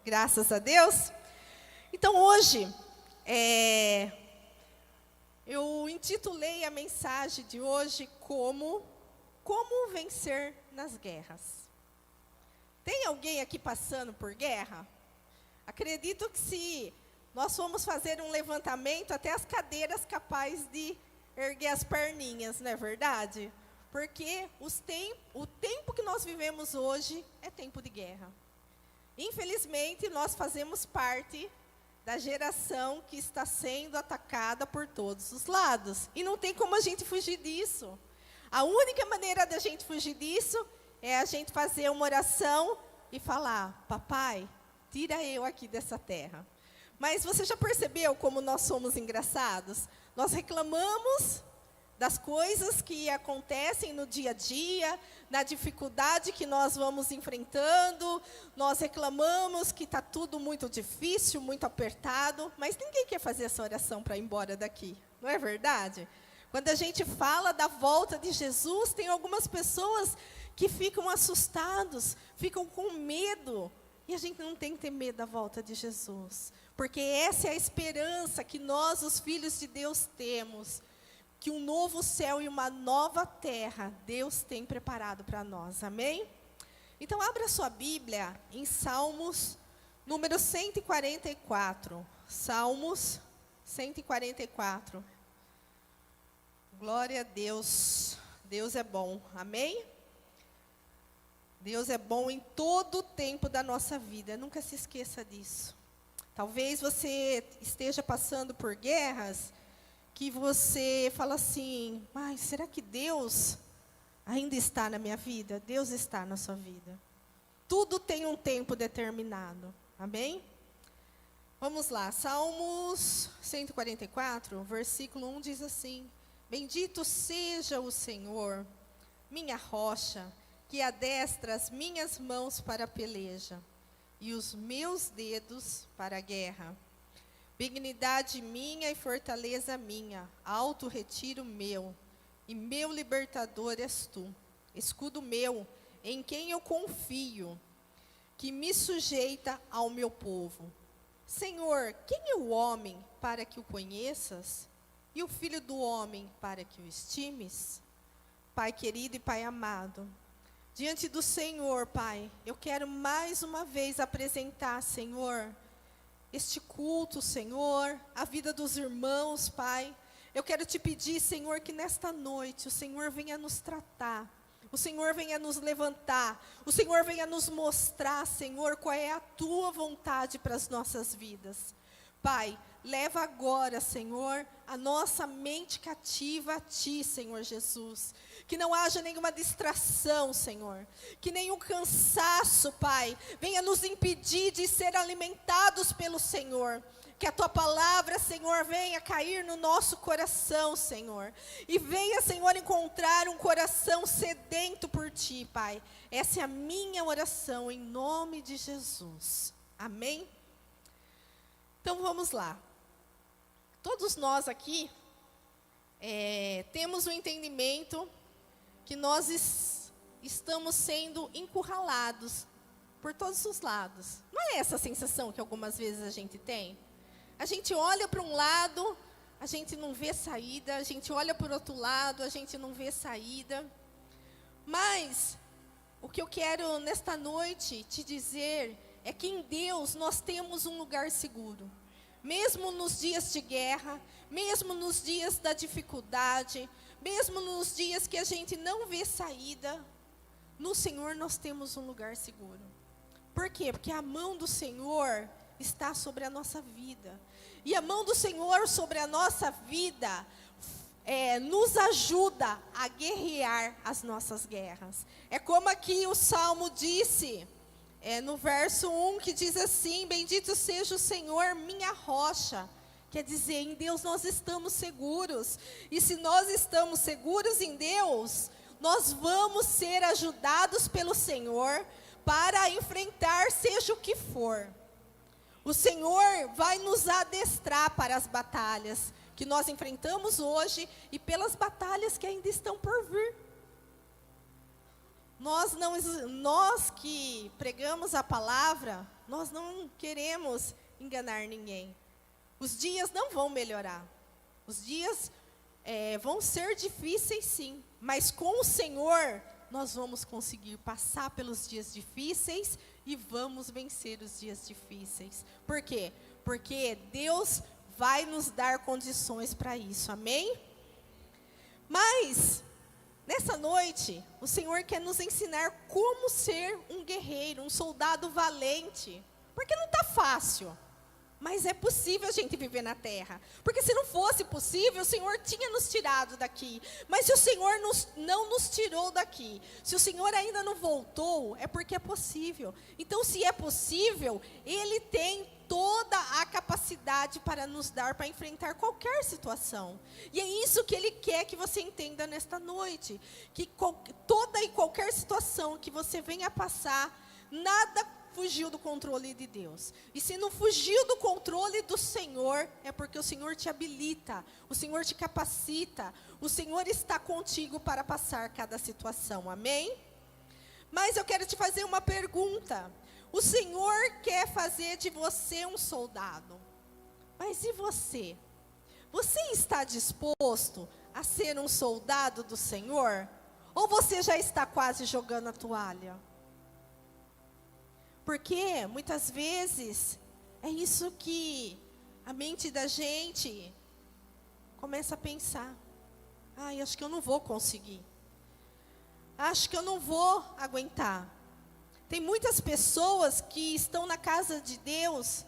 Graças a Deus. Então hoje, eu intitulei a mensagem de hoje como vencer nas guerras. Tem alguém aqui passando por guerra? Acredito que se nós formos fazer um levantamento, até as cadeiras capazes de erguer as perninhas, não é verdade? Porque o tempo que nós vivemos hoje é tempo de guerra. Infelizmente, nós fazemos parte da geração que está sendo atacada por todos os lados. E não tem como a gente fugir disso. A única maneira da gente fugir disso é a gente fazer uma oração e falar: papai, tira eu aqui dessa terra. Mas você já percebeu como nós somos engraçados? Nós reclamamos das coisas que acontecem no dia a dia, na dificuldade que nós vamos enfrentando, nós reclamamos que está tudo muito difícil, muito apertado, mas ninguém quer fazer essa oração para ir embora daqui, não é verdade? Quando a gente fala da volta de Jesus, tem algumas pessoas que ficam assustados, ficam com medo, e a gente não tem que ter medo da volta de Jesus, porque essa é a esperança que nós, os filhos de Deus, temos, que um novo céu e uma nova terra Deus tem preparado para nós, amém? Então, abra sua Bíblia em Salmos, número 144. Salmos 144. Glória a Deus. Deus é bom, amém? Deus é bom em todo o tempo da nossa vida, nunca se esqueça disso. Talvez você esteja passando por guerras que você fala assim: mas será que Deus ainda está na minha vida? Deus está na sua vida. Tudo tem um tempo determinado, amém? Vamos lá, Salmos 144, versículo 1 diz assim: bendito seja o Senhor, minha rocha, que adestra as minhas mãos para a peleja e os meus dedos para a guerra. Dignidade minha e fortaleza minha, alto retiro meu, e meu libertador és tu. Escudo meu, em quem eu confio, que me sujeita ao meu povo. Senhor, quem é o homem para que o conheças? E o filho do homem para que o estimes? Pai querido e Pai amado, diante do Senhor, Pai, eu quero mais uma vez apresentar, Senhor, este culto, Senhor, a vida dos irmãos, Pai. Eu quero te pedir, Senhor, que nesta noite o Senhor venha nos tratar, o Senhor venha nos levantar, o Senhor venha nos mostrar, Senhor, qual é a tua vontade para as nossas vidas. Pai, leva agora, Senhor, a nossa mente cativa a Ti, Senhor Jesus. Que não haja nenhuma distração, Senhor. Que nenhum cansaço, Pai, venha nos impedir de ser alimentados pelo Senhor. Que a Tua palavra, Senhor, venha cair no nosso coração, Senhor. E venha, Senhor, encontrar um coração sedento por Ti, Pai. Essa é a minha oração, em nome de Jesus. Amém? Então vamos lá. Todos nós aqui temos o entendimento que nós estamos sendo encurralados por todos os lados. Não é essa a sensação que algumas vezes a gente tem? A gente olha para um lado, a gente não vê saída, a gente olha para o outro lado, a gente não vê saída. Mas o que eu quero nesta noite te dizer é que em Deus nós temos um lugar seguro. Mesmo nos dias de guerra, mesmo nos dias da dificuldade, mesmo nos dias que a gente não vê saída, no Senhor nós temos um lugar seguro. Por quê? Porque a mão do Senhor está sobre a nossa vida. E a mão do Senhor sobre a nossa vida nos ajuda a guerrear as nossas guerras. É como aqui o Salmo disse, no verso 1, que diz assim: bendito seja o Senhor, minha rocha. Quer dizer, em Deus nós estamos seguros. E se nós estamos seguros em Deus, nós vamos ser ajudados pelo Senhor para enfrentar seja o que for. O Senhor vai nos adestrar para as batalhas que nós enfrentamos hoje e pelas batalhas que ainda estão por vir. Nós que pregamos a palavra, nós não queremos enganar ninguém. Os dias não vão melhorar. Os dias vão ser difíceis, sim. Mas com o Senhor, nós vamos conseguir passar pelos dias difíceis e vamos vencer os dias difíceis. Por quê? Porque Deus vai nos dar condições para isso. Amém? Mas, nessa noite, o Senhor quer nos ensinar como ser um guerreiro, um soldado valente. Porque não está fácil. Mas é possível a gente viver na terra. Porque se não fosse possível, o Senhor tinha nos tirado daqui. Mas se o Senhor não nos tirou daqui, se o Senhor ainda não voltou, é porque é possível. Então, se é possível, Ele tem toda a capacidade para nos dar, para enfrentar qualquer situação. E é isso que Ele quer que você entenda nesta noite. Que toda e qualquer situação que você venha passar, nada fugiu do controle de Deus. E se não fugiu do controle do Senhor, é porque o Senhor te habilita, o Senhor te capacita, o Senhor está contigo para passar cada situação. Amém? Mas eu quero te fazer uma pergunta. O Senhor quer fazer de você um soldado. Mas e você? Você está disposto a ser um soldado do Senhor? Ou você já está quase jogando a toalha? Porque muitas vezes é isso que a mente da gente começa a pensar. Ai, acho que eu não vou conseguir. Acho que eu não vou aguentar. Tem muitas pessoas que estão na casa de Deus,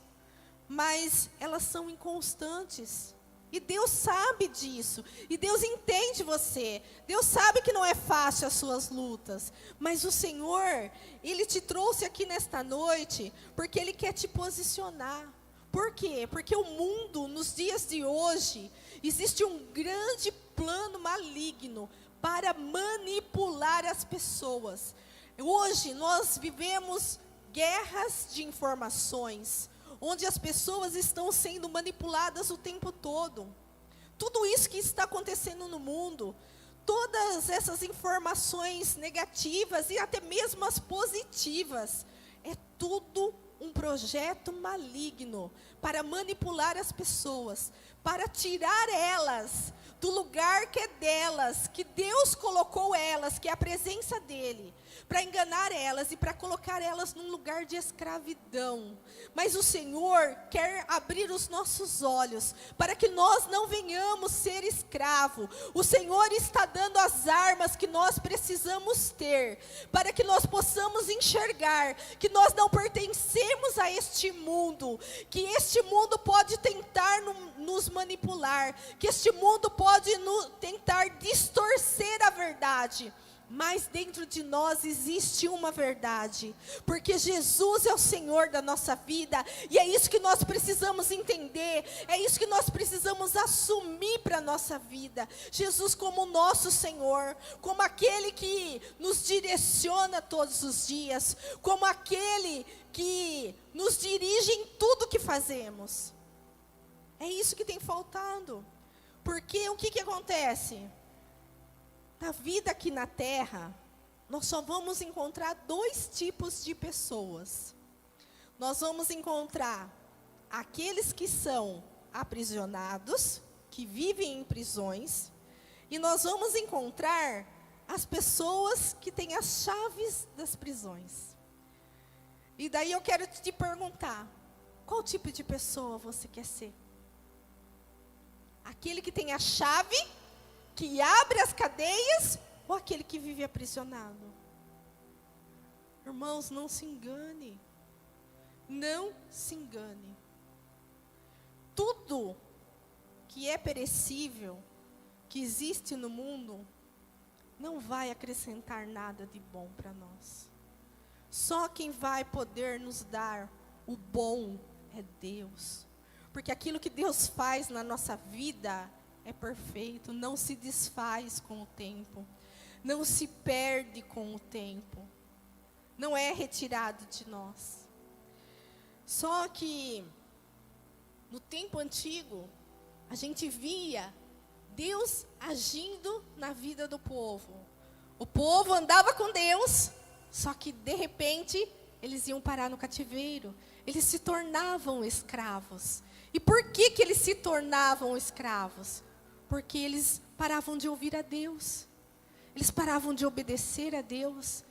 mas elas são inconstantes. E Deus sabe disso. E Deus entende você. Deus sabe que não é fácil as suas lutas. Mas o Senhor, Ele te trouxe aqui nesta noite, porque Ele quer te posicionar. Por quê? Porque o mundo, nos dias de hoje, existe um grande plano maligno para manipular as pessoas. Hoje nós vivemos guerras de informações, onde as pessoas estão sendo manipuladas o tempo todo. Tudo isso que está acontecendo no mundo, todas essas informações negativas e até mesmo as positivas, é tudo um projeto maligno para manipular as pessoas, para tirar elas do lugar que é delas, que Deus colocou elas, que é a presença dEle, para enganar elas e para colocar elas num lugar de escravidão. Mas o Senhor quer abrir os nossos olhos, para que nós não venhamos ser escravo. O Senhor está dando as armas que nós precisamos ter, para que nós possamos enxergar que nós não pertencemos a este mundo, que este mundo pode tentar nos manipular, que este mundo pode tentar distorcer a verdade. Mas dentro de nós existe uma verdade, porque Jesus é o Senhor da nossa vida, e é isso que nós precisamos entender, é isso que nós precisamos assumir para a nossa vida. Jesus como o nosso Senhor, como aquele que nos direciona todos os dias, como aquele que nos dirige em tudo que fazemos. É isso que tem faltado, porque o que acontece? Na vida aqui na terra, nós só vamos encontrar dois tipos de pessoas. Nós vamos encontrar aqueles que são aprisionados, que vivem em prisões, e nós vamos encontrar as pessoas que têm as chaves das prisões. E daí eu quero te perguntar, qual tipo de pessoa você quer ser? Aquele que tem a chave, que abre as cadeias, ou aquele que vive aprisionado? Irmãos, não se engane. Não se engane. Tudo que é perecível, que existe no mundo, não vai acrescentar nada de bom para nós. Só quem vai poder nos dar o bom é Deus. Porque aquilo que Deus faz na nossa vida é perfeito, não se desfaz com o tempo, não se perde com o tempo, não é retirado de nós. Só que no tempo antigo, a gente via Deus agindo na vida do povo. O povo andava com Deus, só que de repente eles iam parar no cativeiro. Eles se tornavam escravos. E por que que eles se tornavam escravos? Porque eles paravam de ouvir a Deus. Eles paravam de obedecer a Deus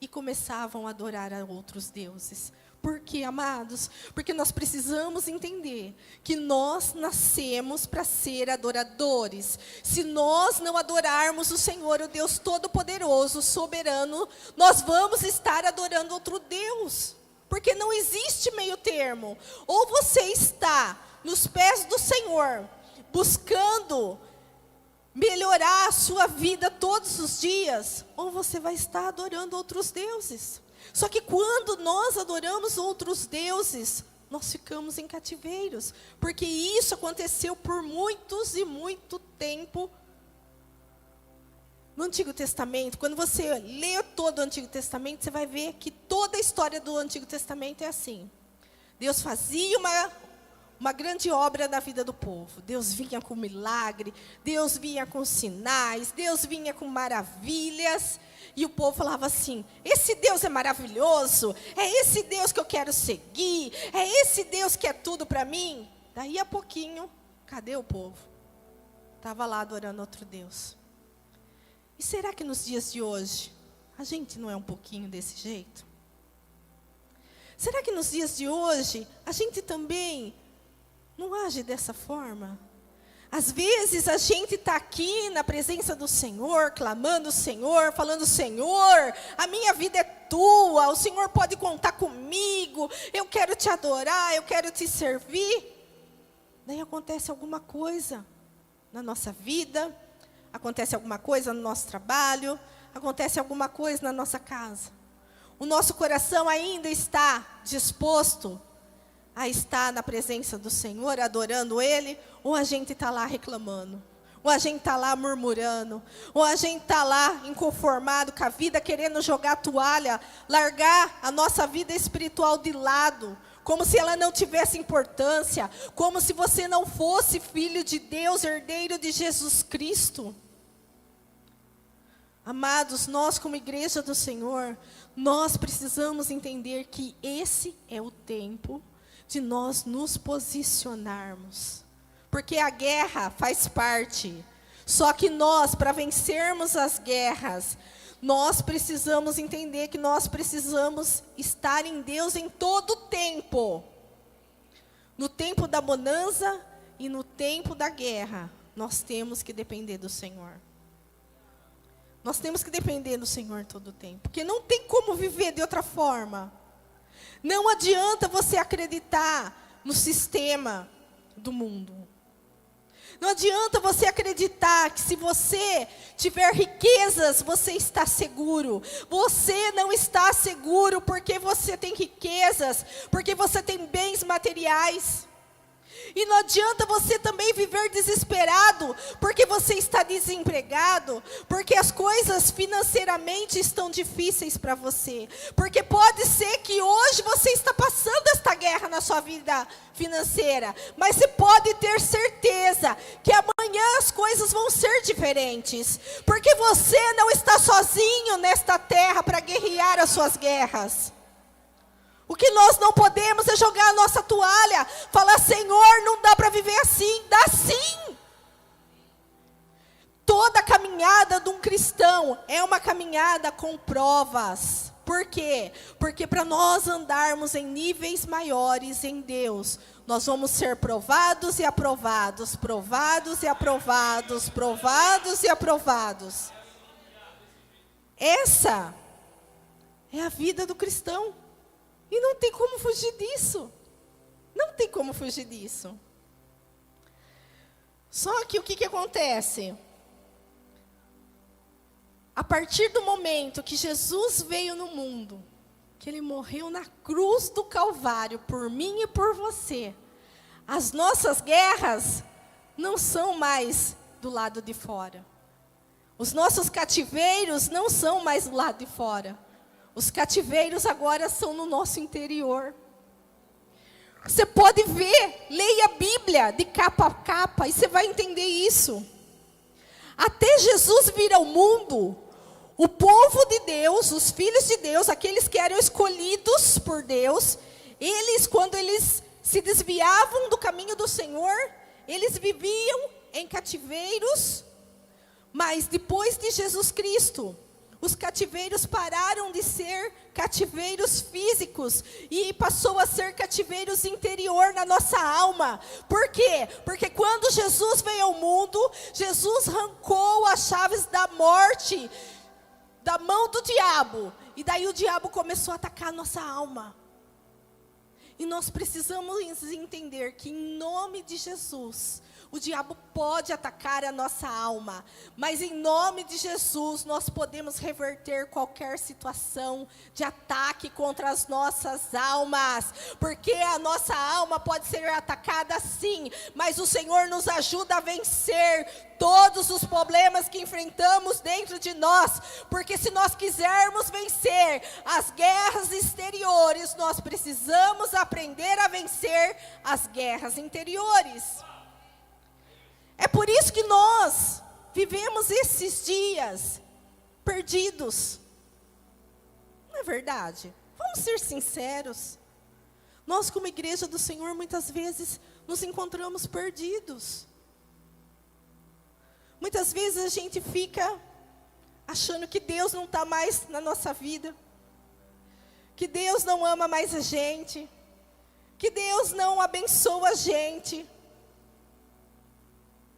e começavam a adorar a outros deuses. Por quê, amados? Porque nós precisamos entender que nós nascemos para ser adoradores. Se nós não adorarmos o Senhor, o Deus Todo-Poderoso, soberano, nós vamos estar adorando outro Deus. Porque não existe meio termo. Ou você está nos pés do Senhor, buscando melhorar a sua vida todos os dias, ou você vai estar adorando outros deuses. Só que quando nós adoramos outros deuses, nós ficamos em cativeiros. Porque isso aconteceu por muitos e muito tempo no Antigo Testamento. Quando você lê todo o Antigo Testamento, você vai ver que toda a história do Antigo Testamento é assim. Deus fazia uma grande obra na vida do povo. Deus vinha com milagre, Deus vinha com sinais, Deus vinha com maravilhas. E o povo falava assim, esse Deus é maravilhoso, é esse Deus que eu quero seguir, é esse Deus que é tudo para mim. Daí a pouquinho, cadê o povo? Estava lá adorando outro Deus. E será que nos dias de hoje, a gente não é um pouquinho desse jeito? Será que nos dias de hoje, a gente também não age dessa forma? Às vezes a gente está aqui na presença do Senhor, clamando o Senhor, falando, Senhor, a minha vida é tua, o Senhor pode contar comigo, eu quero te adorar, eu quero te servir. Daí acontece alguma coisa na nossa vida, acontece alguma coisa no nosso trabalho, acontece alguma coisa na nossa casa. O nosso coração ainda está disposto a estar na presença do Senhor, adorando Ele, ou a gente está lá reclamando, ou a gente está lá murmurando, ou a gente está lá inconformado com a vida, querendo jogar a toalha, largar a nossa vida espiritual de lado, como se ela não tivesse importância, como se você não fosse filho de Deus, herdeiro de Jesus Cristo. Amados, nós como igreja do Senhor, nós precisamos entender que esse é o tempo de nós nos posicionarmos. Porque a guerra faz parte. Só que nós, para vencermos as guerras, nós precisamos entender que nós precisamos estar em Deus em todo o tempo. No tempo da bonança e no tempo da guerra, nós temos que depender do Senhor. Nós temos que depender do Senhor todo o tempo. Porque não tem como viver de outra forma. Não adianta você acreditar no sistema do mundo. Não adianta você acreditar que se você tiver riquezas, você está seguro. Você não está seguro porque você tem riquezas, porque você tem bens materiais. E não adianta você também viver desesperado, porque você está desempregado, porque as coisas financeiramente estão difíceis para você. Porque pode ser que hoje você está passando esta guerra na sua vida financeira, mas você pode ter certeza que amanhã as coisas vão ser diferentes. Porque você não está sozinho nesta terra para guerrear as suas guerras. O que nós não podemos é jogar a nossa toalha, falar, Senhor, não dá para viver assim. Dá sim. Toda caminhada de um cristão é uma caminhada com provas. Por quê? Porque para nós andarmos em níveis maiores em Deus, nós vamos ser provados e aprovados, provados e aprovados, provados e aprovados. Essa é a vida do cristão. E não tem como fugir disso. Não tem como fugir disso. Só que o que acontece? A partir do momento que Jesus veio no mundo, que Ele morreu na cruz do Calvário, por mim e por você, as nossas guerras não são mais do lado de fora. Os nossos cativeiros não são mais do lado de fora. Os cativeiros agora são no nosso interior. Você pode ver, leia a Bíblia de capa a capa e você vai entender isso. Até Jesus vir ao mundo, o povo de Deus, os filhos de Deus, aqueles que eram escolhidos por Deus, eles, quando eles se desviavam do caminho do Senhor, eles viviam em cativeiros, mas depois de Jesus Cristo, os cativeiros pararam de ser cativeiros físicos e passou a ser cativeiros interior na nossa alma. Por quê? Porque quando Jesus veio ao mundo, Jesus arrancou as chaves da morte da mão do diabo. E daí o diabo começou a atacar a nossa alma. E nós precisamos entender que em nome de Jesus, o diabo pode atacar a nossa alma, mas em nome de Jesus nós podemos reverter qualquer situação de ataque contra as nossas almas, porque a nossa alma pode ser atacada sim, mas o Senhor nos ajuda a vencer todos os problemas que enfrentamos dentro de nós, porque se nós quisermos vencer as guerras exteriores, nós precisamos aprender a vencer as guerras interiores. É por isso que nós vivemos esses dias perdidos. Não é verdade? Vamos ser sinceros. Nós, como igreja do Senhor, muitas vezes nos encontramos perdidos. Muitas vezes a gente fica achando que Deus não está mais na nossa vida, que Deus não ama mais a gente, que Deus não abençoa a gente.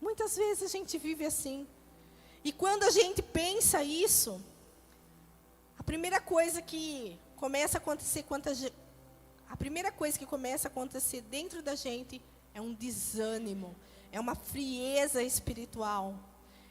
Muitas vezes a gente vive assim. E quando a gente pensa isso, a primeira coisa que começa a acontecer dentro da gente é um desânimo, é uma frieza espiritual,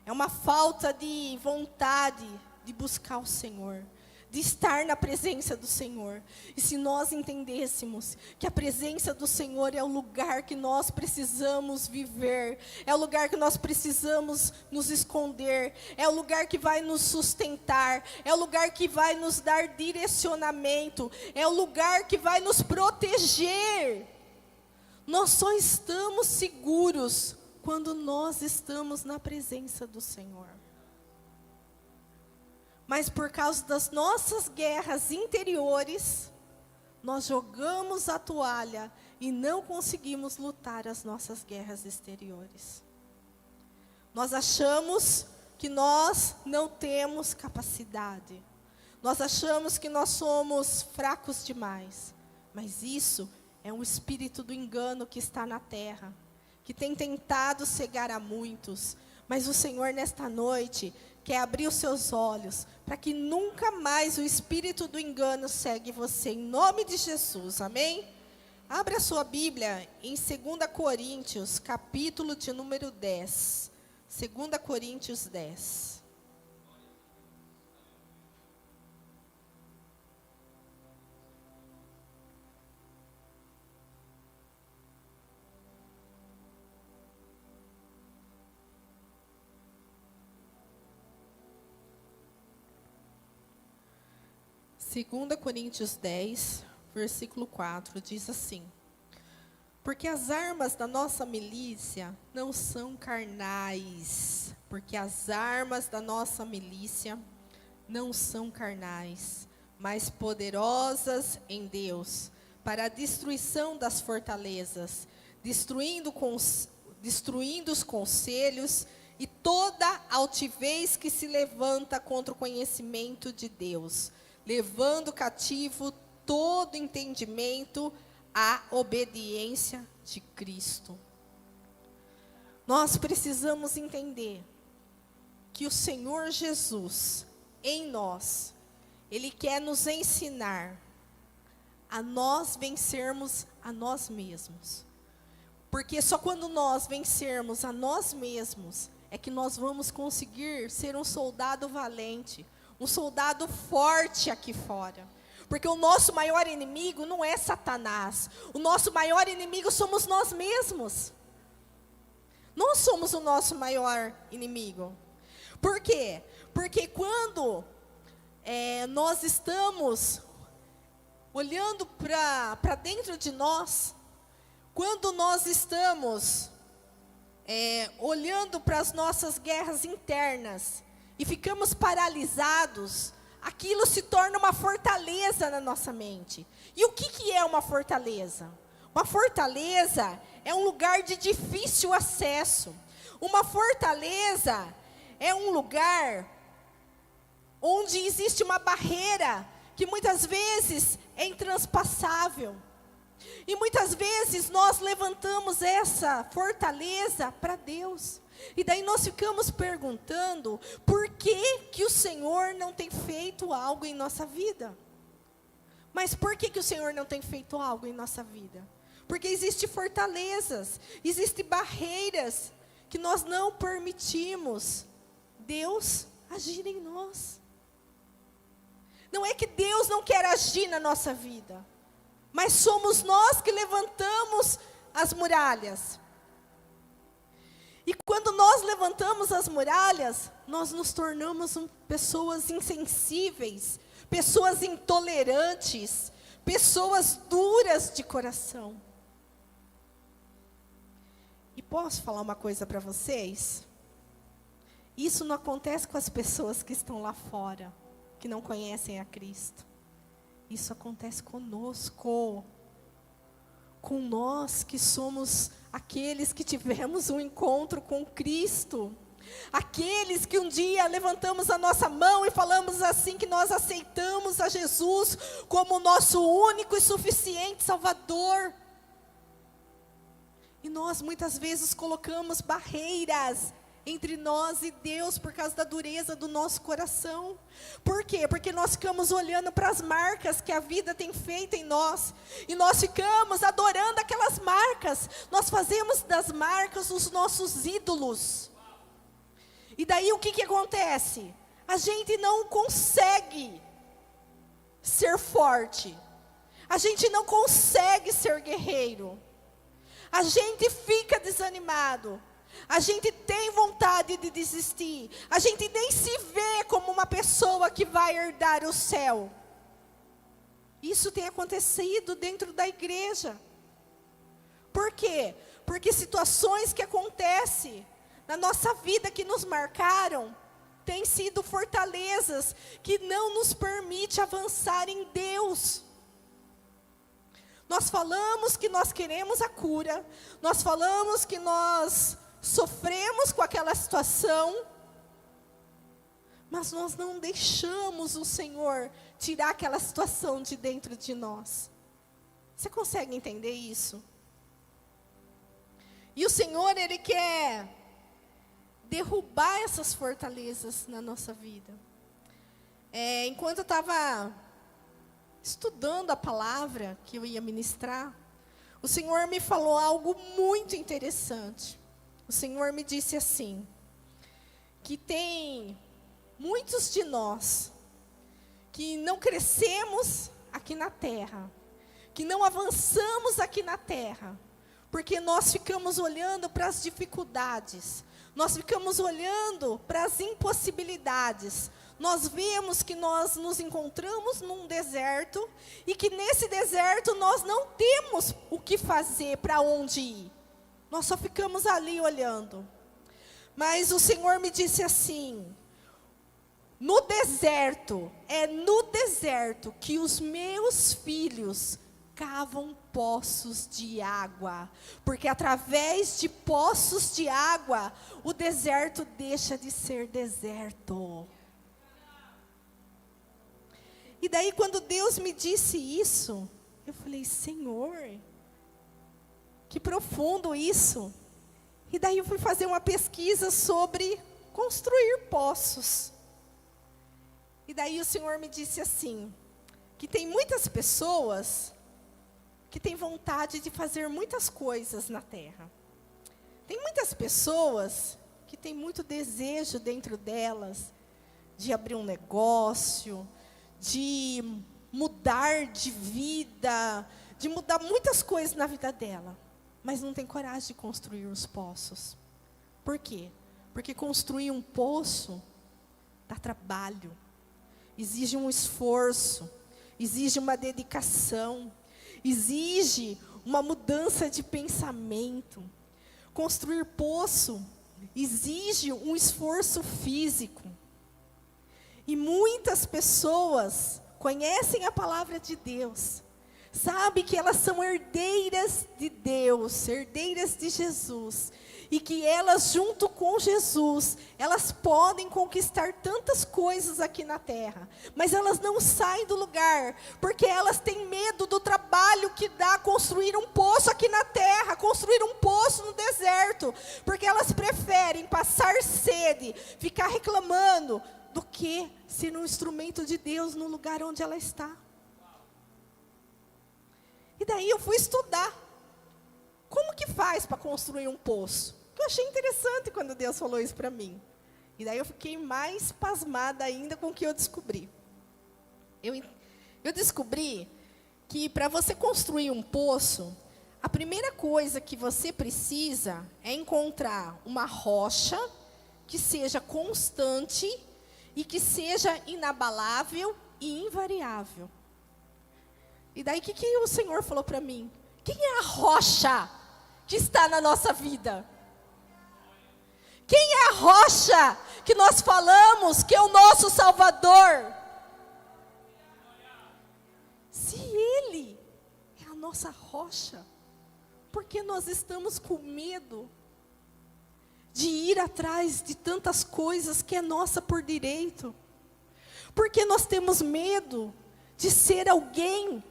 é uma falta de vontade de buscar o Senhor, de estar na presença do Senhor. E se nós entendêssemos que a presença do Senhor é o lugar que nós precisamos viver, é o lugar que nós precisamos nos esconder, é o lugar que vai nos sustentar, é o lugar que vai nos dar direcionamento, é o lugar que vai nos proteger. Nós só estamos seguros quando nós estamos na presença do Senhor. Mas por causa das nossas guerras interiores, nós jogamos a toalha e não conseguimos lutar as nossas guerras exteriores. Nós achamos que nós não temos capacidade. Nós achamos que nós somos fracos demais. Mas isso é um espírito do engano que está na terra, que tem tentado cegar a muitos. Mas o Senhor, nesta noite, quer abrir os seus olhos, para que nunca mais o espírito do engano cegue você, em nome de Jesus, amém? Abra a sua Bíblia em 2 Coríntios, capítulo de número 10. 2 Coríntios 10. Segunda Coríntios 10, versículo 4, diz assim: porque as armas da nossa milícia não são carnais, mas poderosas em Deus, para a destruição das fortalezas, destruindo os conselhos e toda altivez que se levanta contra o conhecimento de Deus, levando cativo todo entendimento à obediência de Cristo. Nós precisamos entender que o Senhor Jesus, em nós, Ele quer nos ensinar a nós vencermos a nós mesmos. Porque só quando nós vencermos a nós mesmos, é que nós vamos conseguir ser um soldado valente, um soldado forte aqui fora. Porque o nosso maior inimigo não é Satanás. O nosso maior inimigo somos nós mesmos. Nós somos o nosso maior inimigo. Por quê? Porque quando nós estamos olhando para dentro de nós, quando nós estamos olhando para as nossas guerras internas, e ficamos paralisados, aquilo se torna uma fortaleza na nossa mente. E o que é uma fortaleza? Uma fortaleza é um lugar de difícil acesso. Uma fortaleza é um lugar onde existe uma barreira que muitas vezes é intranspasável. E muitas vezes nós levantamos essa fortaleza para Deus. E daí nós ficamos perguntando por que o Senhor não tem feito algo em nossa vida. Mas por que o Senhor não tem feito algo em nossa vida? Porque existem fortalezas, existem barreiras que nós não permitimos Deus agir em nós. Não é que Deus não quer agir na nossa vida, mas somos nós que levantamos as muralhas. E quando nós levantamos as muralhas, nós nos tornamos pessoas insensíveis, pessoas intolerantes, pessoas duras de coração. E posso falar uma coisa para vocês? Isso não acontece com as pessoas que estão lá fora, que não conhecem a Cristo. Isso acontece conosco, com nós que somos aqueles que tivemos um encontro com Cristo, aqueles que um dia levantamos a nossa mão e falamos assim que nós aceitamos a Jesus como o nosso único e suficiente Salvador. E nós muitas vezes colocamos barreiras entre nós e Deus por causa da dureza do nosso coração. Por quê? Porque nós ficamos olhando para as marcas que a vida tem feito em nós, e nós ficamos adorando aquelas marcas, nós fazemos das marcas os nossos ídolos. E daí o que acontece? A gente não consegue ser forte, a gente não consegue ser guerreiro, a gente fica desanimado, a gente tem vontade de desistir, a gente nem se vê como uma pessoa que vai herdar o céu. Isso tem acontecido dentro da igreja. Por quê? Porque situações que acontecem na nossa vida que nos marcaram, têm sido fortalezas que não nos permite avançar em Deus. Nós falamos que nós queremos a cura, nós falamos que nós sofremos com aquela situação, mas nós não deixamos o Senhor tirar aquela situação de dentro de nós. Você consegue entender isso? E o Senhor, Ele quer derrubar essas fortalezas na nossa vida. Enquanto eu estava estudando a palavra que eu ia ministrar, o Senhor me falou algo muito interessante. O Senhor me disse assim, que tem muitos de nós que não crescemos aqui na terra, que não avançamos aqui na terra, porque nós ficamos olhando para as dificuldades, nós ficamos olhando para as impossibilidades. Nós vemos que nós nos encontramos num deserto e que nesse deserto nós não temos o que fazer, para onde ir. Nós só ficamos ali olhando. Mas o Senhor me disse assim, no deserto, é no deserto que os meus filhos cavam poços de água, porque através de poços de água, o deserto deixa de ser deserto. E daí quando Deus me disse isso, eu falei, Senhor, que profundo isso. E daí eu fui fazer uma pesquisa sobre construir poços. E daí o Senhor me disse assim, que tem muitas pessoas que têm vontade de fazer muitas coisas na terra. Tem muitas pessoas que têm muito desejo dentro delas de abrir um negócio, de mudar de vida, de mudar muitas coisas na vida dela, mas não tem coragem de construir os poços. Por quê? Porque construir um poço dá trabalho, exige um esforço, exige uma dedicação, exige uma mudança de pensamento. Construir poço exige um esforço físico. E muitas pessoas conhecem a palavra de Deus, sabem que elas são herdeiras de Deus, herdeiras de Jesus, e que elas, junto com Jesus, elas podem conquistar tantas coisas aqui na terra, mas elas não saem do lugar, porque elas têm medo do trabalho que dá construir um poço aqui na terra, construir um poço no deserto, porque elas preferem passar sede, ficar reclamando, do que ser um instrumento de Deus no lugar onde ela está. E daí eu fui estudar, como que faz para construir um poço? Eu achei interessante quando Deus falou isso para mim. E daí eu fiquei mais pasmada ainda com o que eu descobri. Eu descobri que para você construir um poço, a primeira coisa que você precisa é encontrar uma rocha que seja constante e que seja inabalável e invariável. E daí o que o Senhor falou para mim? Quem é a rocha que está na nossa vida? Quem é a rocha que nós falamos que é o nosso Salvador? Se Ele é a nossa rocha, por que nós estamos com medo de ir atrás de tantas coisas que é nossa por direito? Por que nós temos medo de ser alguém,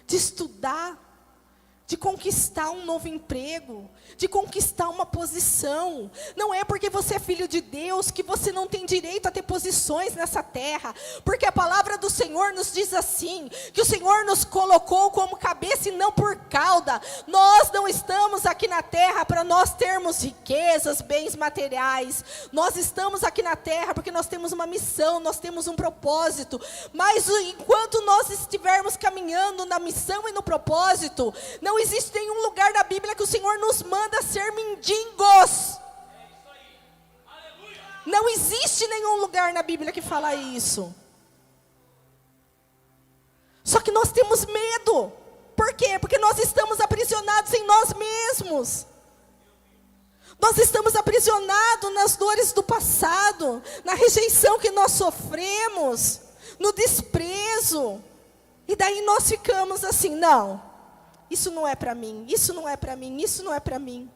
de estudar, de conquistar um novo emprego, de conquistar uma posição? Não é porque você é filho de Deus que você não tem direito a ter posições nessa terra, porque a palavra do Senhor nos diz assim, que o Senhor nos colocou como cabeça e não por cauda. Nós não estamos aqui na terra para nós termos riquezas, bens materiais. Nós estamos aqui na terra porque nós temos uma missão, nós temos um propósito. Mas enquanto nós estivermos caminhando na missão e no propósito, não existe nenhum lugar na Bíblia que o Senhor nos manda ser mendigos. Não existe nenhum lugar na Bíblia que fala isso. Só que nós temos medo. Por quê? Porque nós estamos aprisionados em nós mesmos. Nós estamos aprisionados nas dores do passado, na rejeição que nós sofremos, no desprezo. E daí nós ficamos assim, não. Isso não é para mim, isso não é para mim, isso não é para mim.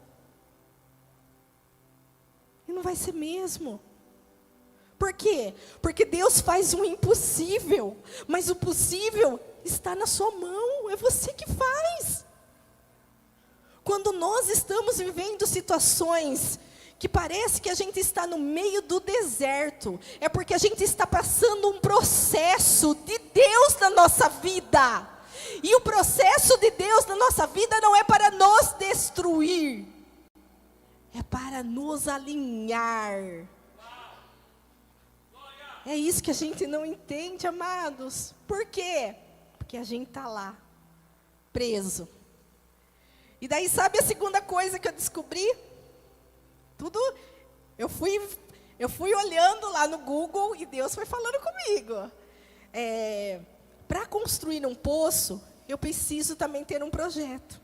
E não vai ser mesmo. Por quê? Porque Deus faz o impossível, mas o possível está na sua mão, é você que faz. Quando nós estamos vivendo situações que parece que a gente está no meio do deserto, é porque a gente está passando um processo de Deus na nossa vida. E o processo de Deus na nossa vida não é para nos destruir, é para nos alinhar. É isso que a gente não entende, amados. Por quê? Porque a gente está lá, preso. E daí sabe a segunda coisa que eu descobri? Eu fui olhando lá no Google e Deus foi falando comigo. Para construir um poço, eu preciso também ter um projeto.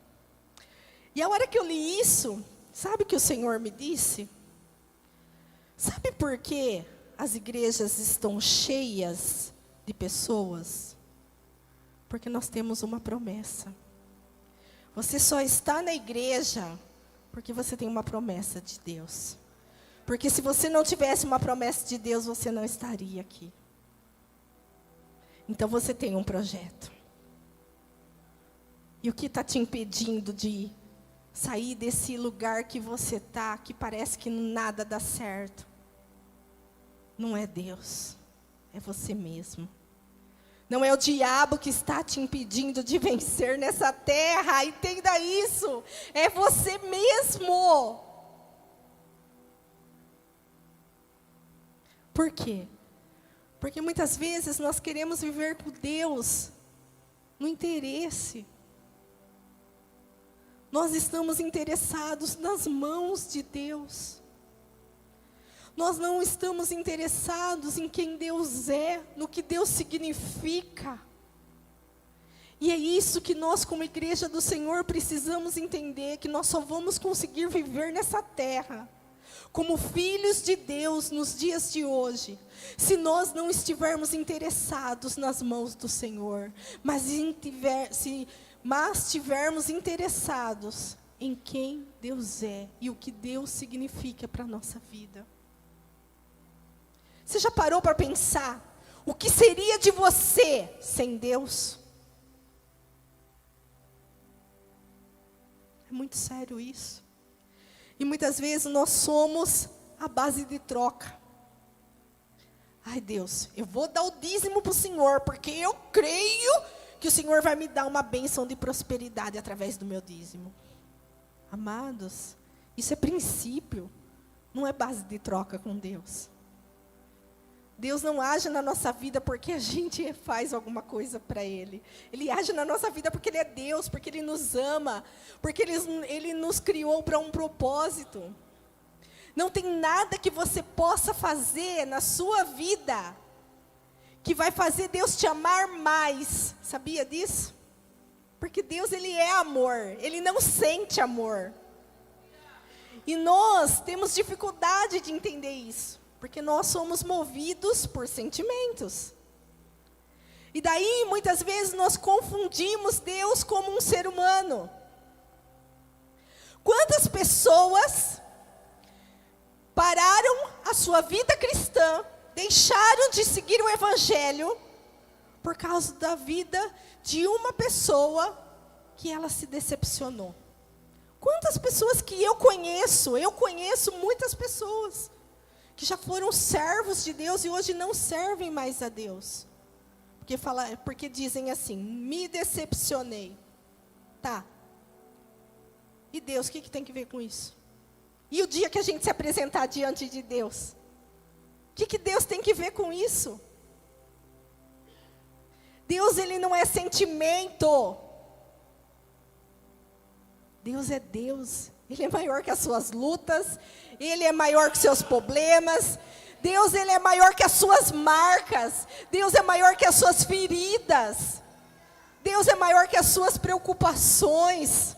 E a hora que eu li isso, sabe o que o Senhor me disse? Sabe por que as igrejas estão cheias de pessoas? Porque nós temos uma promessa. Você só está na igreja porque você tem uma promessa de Deus. Porque se você não tivesse uma promessa de Deus, você não estaria aqui. Então você tem um projeto. E o que está te impedindo de sair desse lugar que você está, que parece que nada dá certo? Não é Deus, é você mesmo. Não é o diabo que está te impedindo de vencer nessa terra, entenda isso. É você mesmo. Por quê? Porque muitas vezes nós queremos viver com Deus no interesse. Nós estamos interessados nas mãos de Deus. Nós não estamos interessados em quem Deus é, no que Deus significa. E é isso que nós, como igreja do Senhor, precisamos entender, que nós só vamos conseguir viver nessa terra como filhos de Deus nos dias de hoje, se nós não estivermos interessados nas mãos do Senhor, mas estivermos interessados em quem Deus é e o que Deus significa para a nossa vida. Você já parou para pensar o que seria de você sem Deus? É muito sério isso. E muitas vezes nós somos a base de troca. Ai, Deus, eu vou dar o dízimo para o Senhor, porque eu creio que o Senhor vai me dar uma bênção de prosperidade através do meu dízimo. Amados, isso é princípio, não é base de troca com Deus. Deus não age na nossa vida porque a gente faz alguma coisa para Ele. Ele age na nossa vida porque Ele é Deus, porque Ele nos ama, porque Ele nos criou para um propósito. Não tem nada que você possa fazer na sua vida que vai fazer Deus te amar mais. Sabia disso? Porque Deus, Ele é amor, Ele não sente amor. E nós temos dificuldade de entender isso, porque nós somos movidos por sentimentos. E daí, muitas vezes, nós confundimos Deus como um ser humano. Quantas pessoas pararam a sua vida cristã, deixaram de seguir o Evangelho, por causa da vida de uma pessoa que ela se decepcionou? Quantas pessoas que eu conheço muitas pessoas que já foram servos de Deus e hoje não servem mais a Deus. Porque dizem assim, me decepcionei. Tá. E Deus, o que tem que ver com isso? E o dia que a gente se apresentar diante de Deus? O que Deus tem que ver com isso? Deus, Ele não é sentimento. Deus é Deus. Ele é maior que as suas lutas. Ele é maior que os seus problemas. Deus, Ele é maior que as suas marcas. Deus é maior que as suas feridas. Deus é maior que as suas preocupações.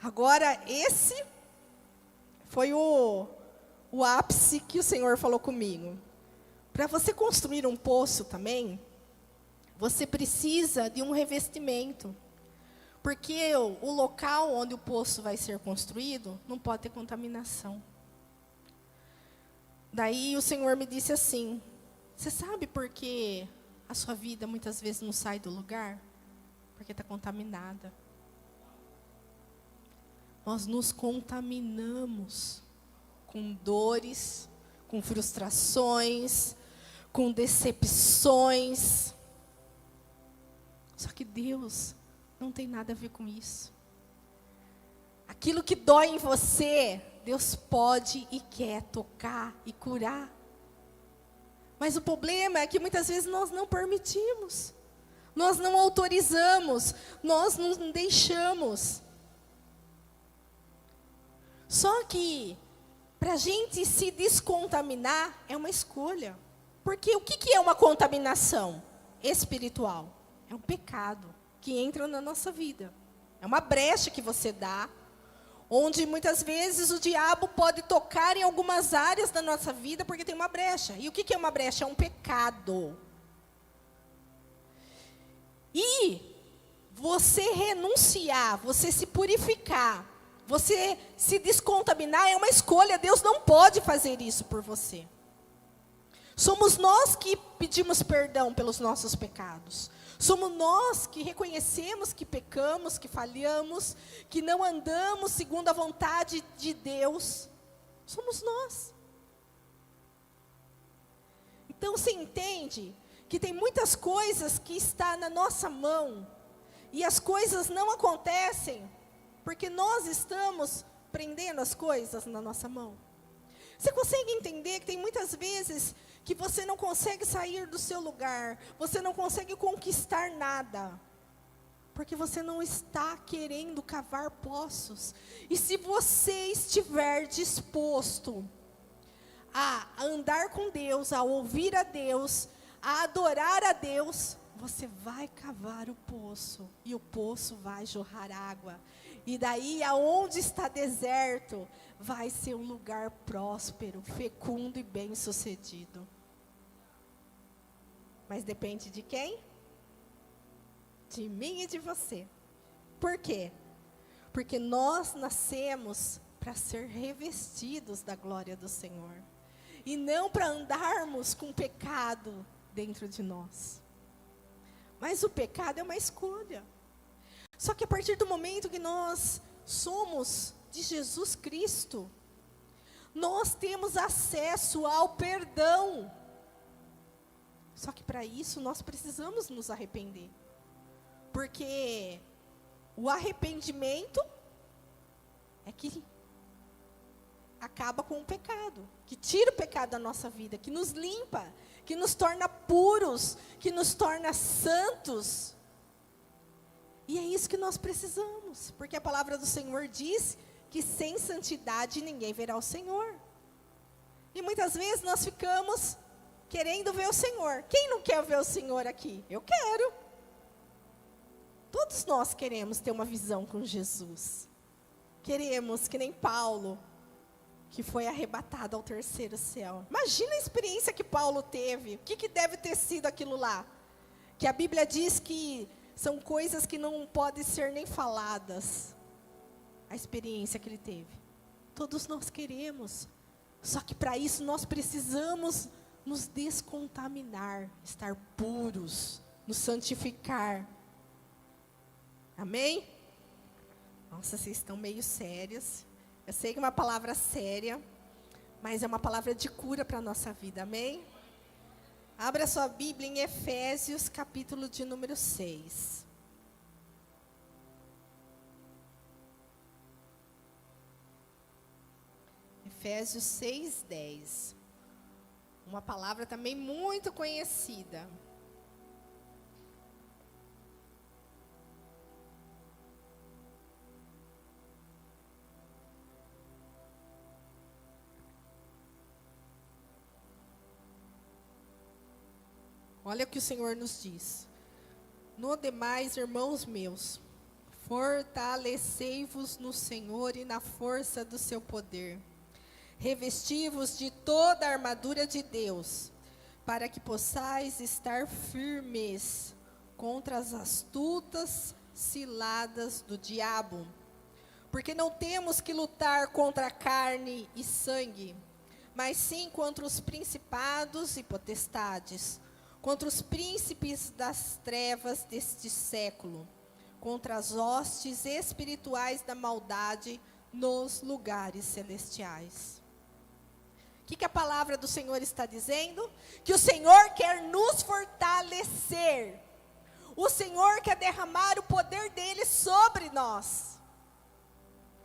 Agora, esse foi o ápice que o Senhor falou comigo. Para você construir um poço também, você precisa de um revestimento. Porque o local onde o poço vai ser construído não pode ter contaminação. Daí o Senhor me disse assim, você sabe por que a sua vida muitas vezes não sai do lugar? Porque está contaminada. Nós nos contaminamos com dores, com frustrações, com decepções. Só que Deus não tem nada a ver com isso. Aquilo que dói em você, Deus pode e quer tocar e curar. Mas o problema é que muitas vezes nós não permitimos. Nós não autorizamos, nós não deixamos. Só que, para a gente se descontaminar, é uma escolha. Porque o que é uma contaminação espiritual? É um pecado que entra na nossa vida. É uma brecha que você dá, onde muitas vezes o diabo pode tocar em algumas áreas da nossa vida, porque tem uma brecha. E o que é uma brecha? É um pecado. E você renunciar, você se purificar, você se descontaminar é uma escolha. Deus não pode fazer isso por você. Somos nós que pedimos perdão pelos nossos pecados. Somos nós que reconhecemos que pecamos, que falhamos, que não andamos segundo a vontade de Deus. Somos nós. Então você entende que tem muitas coisas que estão na nossa mão e as coisas não acontecem porque nós estamos prendendo as coisas na nossa mão. Você consegue entender que tem muitas vezes que você não consegue sair do seu lugar, você não consegue conquistar nada, porque você não está querendo cavar poços. E se você estiver disposto a andar com Deus, a ouvir a Deus, a adorar a Deus, você vai cavar o poço, e o poço vai jorrar água. E daí, aonde está deserto, vai ser um lugar próspero, fecundo e bem-sucedido. Mas depende de quem? De mim e de você. Por quê? Porque nós nascemos para ser revestidos da glória do Senhor. E não para andarmos com pecado dentro de nós. Mas o pecado é uma escolha. Só que a partir do momento que nós somos de Jesus Cristo, nós temos acesso ao perdão. Só que para isso nós precisamos nos arrepender. Porque o arrependimento é que acaba com o pecado, que tira o pecado da nossa vida, que nos limpa, que nos torna puros, que nos torna santos. E é isso que nós precisamos, porque a palavra do Senhor diz que sem santidade ninguém verá o Senhor. E muitas vezes nós ficamos querendo ver o Senhor. Quem não quer ver o Senhor aqui? Eu quero. Todos nós queremos ter uma visão com Jesus. Queremos, que nem Paulo, que foi arrebatado ao terceiro céu. Imagina a experiência que Paulo teve. O que deve ter sido aquilo lá? Que a Bíblia diz que são coisas que não podem ser nem faladas. A experiência que ele teve. Todos nós queremos. Só que para isso nós precisamos nos descontaminar, estar puros, nos santificar. Amém? Nossa, vocês estão meio sérias. Eu sei que é uma palavra séria, mas é uma palavra de cura para a nossa vida, amém? Abra sua Bíblia em Efésios, capítulo de número 6. Efésios 6, 10. Uma palavra também muito conhecida. Olha o que o Senhor nos diz. No demais, irmãos meus, fortalecei-vos no Senhor e na força do seu poder. Revesti-vos de toda a armadura de Deus, para que possais estar firmes contra as astutas ciladas do diabo. Porque não temos que lutar contra carne e sangue, mas sim contra os principados e potestades, contra os príncipes das trevas deste século, contra as hostes espirituais da maldade nos lugares celestiais. O que a palavra do Senhor está dizendo? Que o Senhor quer nos fortalecer. O Senhor quer derramar o poder dele sobre nós.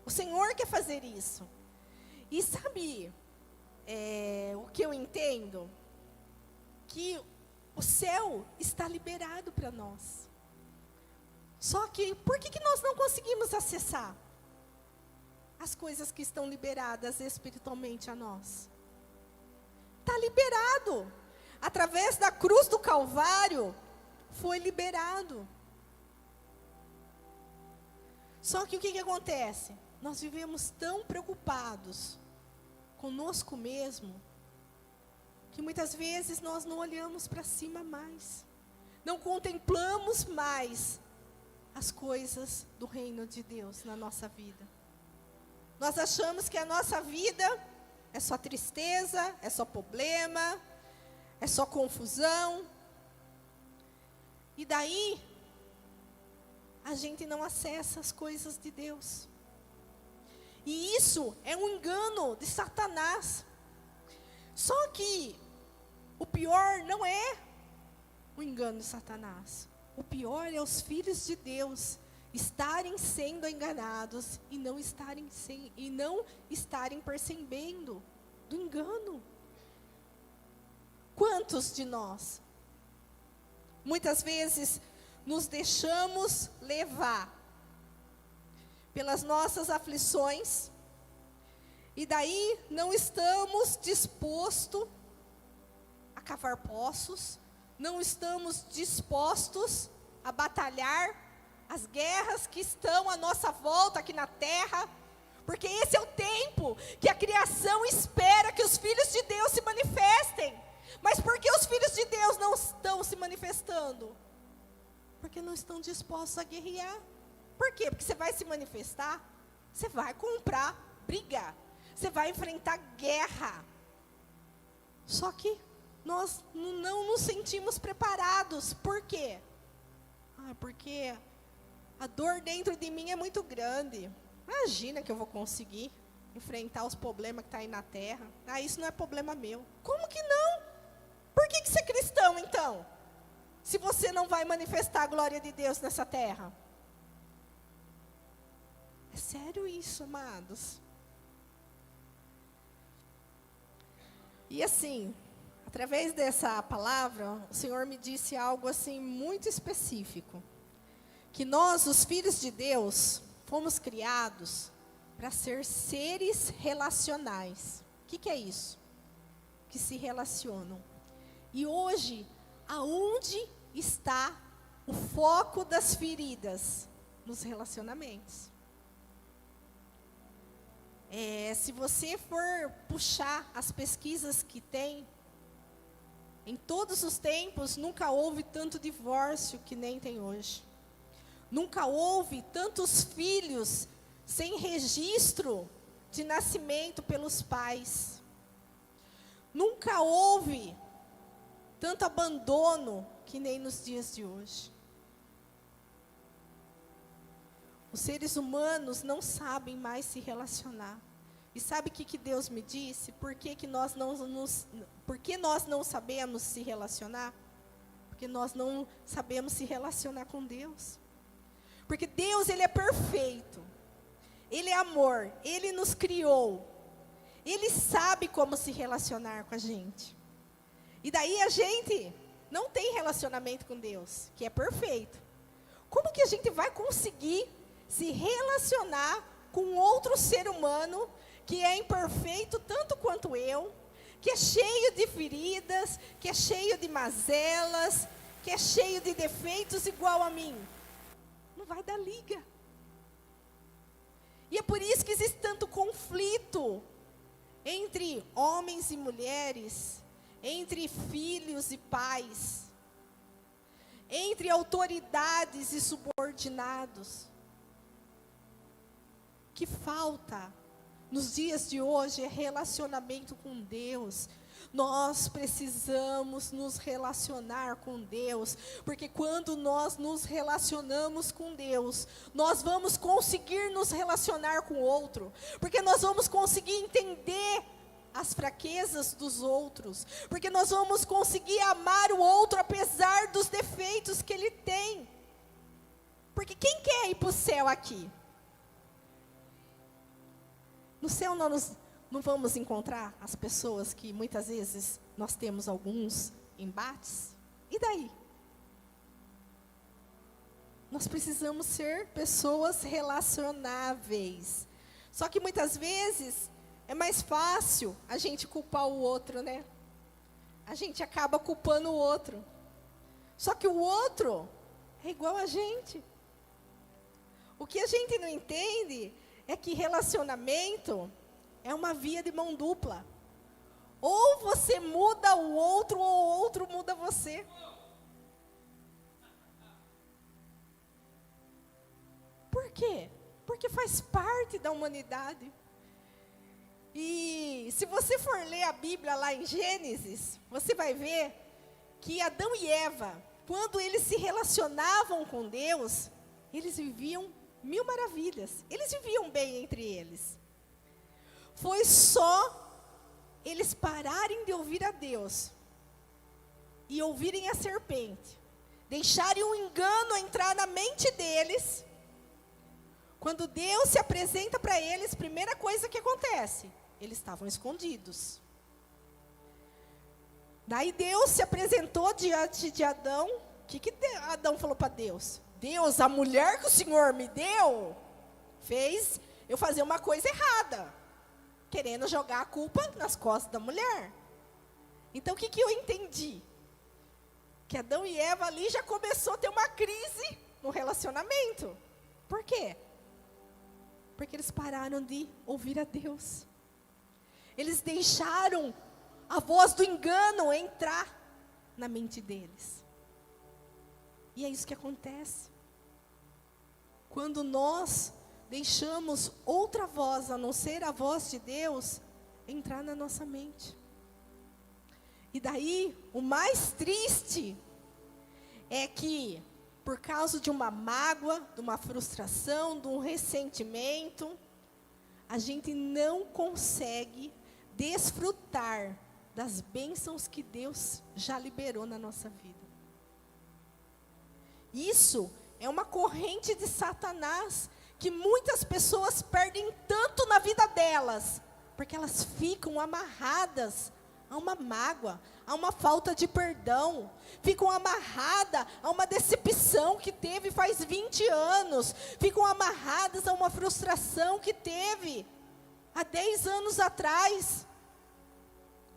O Senhor quer fazer isso. E sabe o que eu entendo? Que o céu está liberado para nós. Só que, por que nós não conseguimos acessar as coisas que estão liberadas espiritualmente a nós? Está liberado. Através da cruz do Calvário, foi liberado. Só que o que acontece? Nós vivemos tão preocupados conosco mesmo, que muitas vezes nós não olhamos para cima mais. Não contemplamos mais as coisas do reino de Deus na nossa vida. Nós achamos que a nossa vida é só tristeza, é só problema, é só confusão. E daí, a gente não acessa as coisas de Deus. E isso é um engano de Satanás. Só que o pior não é o engano de Satanás. O pior é os filhos de Deus estarem sendo enganados e não estarem percebendo do engano. Quantos de nós, muitas vezes, nos deixamos levar pelas nossas aflições, e daí não estamos dispostos a cavar poços, não estamos dispostos a batalhar as guerras que estão à nossa volta aqui na terra, porque esse é o tempo que a criação espera que os filhos de Deus se manifestem. Mas por que os filhos de Deus não estão se manifestando? Porque não estão dispostos a guerrear. Por quê? Porque você vai se manifestar, você vai comprar briga, você vai enfrentar guerra. Só que nós não nos sentimos preparados. Por quê? Porque a dor dentro de mim é muito grande. Imagina que eu vou conseguir enfrentar os problemas que estão aí na terra. Isso não é problema meu. Como que não? Por que você é cristão, então? Se você não vai manifestar a glória de Deus nessa terra. É sério isso, amados. E assim, através dessa palavra, o Senhor me disse algo assim muito específico. Que nós, os filhos de Deus, fomos criados para ser seres relacionais. O que é isso? Que se relacionam. E hoje, aonde está o foco das feridas? Nos relacionamentos. Se você for puxar as pesquisas que tem, em todos os tempos, nunca houve tanto divórcio que nem tem hoje. Nunca houve tantos filhos sem registro de nascimento pelos pais. Nunca houve tanto abandono que nem nos dias de hoje. Os seres humanos não sabem mais se relacionar. E sabe o que Deus me disse? Por que nós não sabemos se relacionar? Porque nós não sabemos se relacionar com Deus. Porque Deus, Ele é perfeito. Ele é amor. Ele nos criou. Ele sabe como se relacionar com a gente. E daí a gente não tem relacionamento com Deus, que é perfeito. Como que a gente vai conseguir se relacionar com outro ser humano que é imperfeito tanto quanto eu, que é cheio de feridas, que é cheio de mazelas, que é cheio de defeitos igual a mim? Não vai dar liga. E é por isso que existe tanto conflito entre homens e mulheres, entre filhos e pais, entre autoridades e subordinados. O que falta nos dias de hoje é relacionamento com Deus. Nós precisamos nos relacionar com Deus, porque quando nós nos relacionamos com Deus, nós vamos conseguir nos relacionar com o outro, porque nós vamos conseguir entender as fraquezas dos outros, porque nós vamos conseguir amar o outro apesar dos defeitos que ele tem. Porque quem quer ir para o céu aqui? No céu não vamos encontrar as pessoas que muitas vezes nós temos alguns embates? E daí? Nós precisamos ser pessoas relacionáveis. Só que muitas vezes é mais fácil a gente culpar o outro, né? A gente acaba culpando o outro. Só que o outro é igual a gente. O que a gente não entende é que relacionamento é uma via de mão dupla. Ou você muda o outro, ou o outro muda você. Por quê? Porque faz parte da humanidade. E se você for ler a Bíblia lá em Gênesis, você vai ver que Adão e Eva, quando eles se relacionavam com Deus, eles viviam 1000 maravilhas. Eles viviam bem entre eles. Foi só eles pararem de ouvir a Deus e ouvirem a serpente, deixarem um engano entrar na mente deles. Quando Deus se apresenta para eles, primeira coisa que acontece, eles estavam escondidos. Daí Deus se apresentou diante de Adão. O que Adão falou para Deus? Deus, a mulher que o Senhor me deu, fez eu fazer uma coisa errada, querendo jogar a culpa nas costas da mulher. Então o que eu entendi? que Adão e Eva ali já começou a ter uma crise no relacionamento. Por quê? Porque eles pararam de ouvir a Deus. Eles deixaram a voz do engano entrar na mente deles. E é isso que acontece. Quando nós deixamos outra voz, a não ser a voz de Deus, entrar na nossa mente. E daí, o mais triste é que, por causa de uma mágoa, de uma frustração, de um ressentimento, a gente não consegue desfrutar das bênçãos que Deus já liberou na nossa vida. Isso é uma corrente de Satanás que muitas pessoas perdem tanto na vida delas, porque elas ficam amarradas a uma mágoa, a uma falta de perdão, ficam amarradas a uma decepção que teve faz 20 anos, ficam amarradas a uma frustração que teve há 10 anos atrás.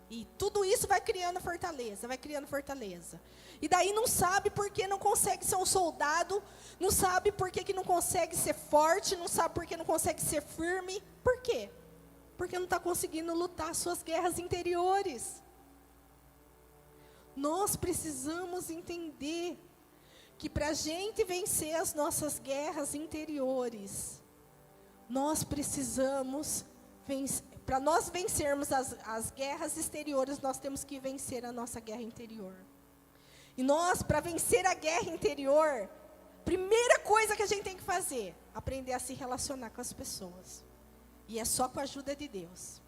E tudo isso vai criando fortaleza, vai criando fortaleza. E daí não sabe por que não consegue ser um soldado, não sabe por que não consegue ser forte, não sabe por que não consegue ser firme. Por quê? Porque não está conseguindo lutar suas guerras interiores. Nós precisamos entender que para a gente vencer as nossas guerras interiores, nós precisamos vencer. Para nós vencermos as guerras exteriores, nós temos que vencer a nossa guerra interior. E nós, para vencer a guerra interior, primeira coisa que a gente tem que fazer, aprender a se relacionar com as pessoas. E é só com a ajuda de Deus.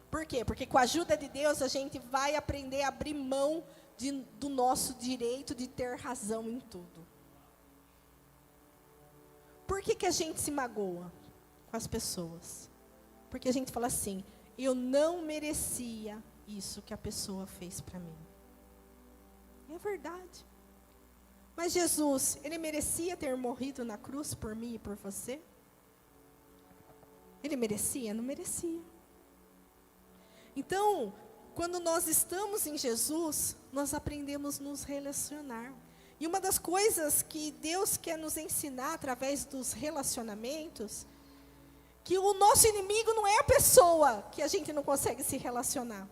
Por quê? Porque com a ajuda de Deus, a gente vai aprender a abrir mão do nosso direito de ter razão em tudo. Por que a gente se magoa com as pessoas? Porque a gente fala assim, eu não merecia isso que a pessoa fez para mim. É verdade. Mas Jesus, ele merecia ter morrido na cruz por mim e por você? Ele merecia? Não merecia. Então, quando nós estamos em Jesus, nós aprendemos a nos relacionar. E uma das coisas que Deus quer nos ensinar através dos relacionamentos, que o nosso inimigo não é a pessoa que a gente não consegue se relacionar.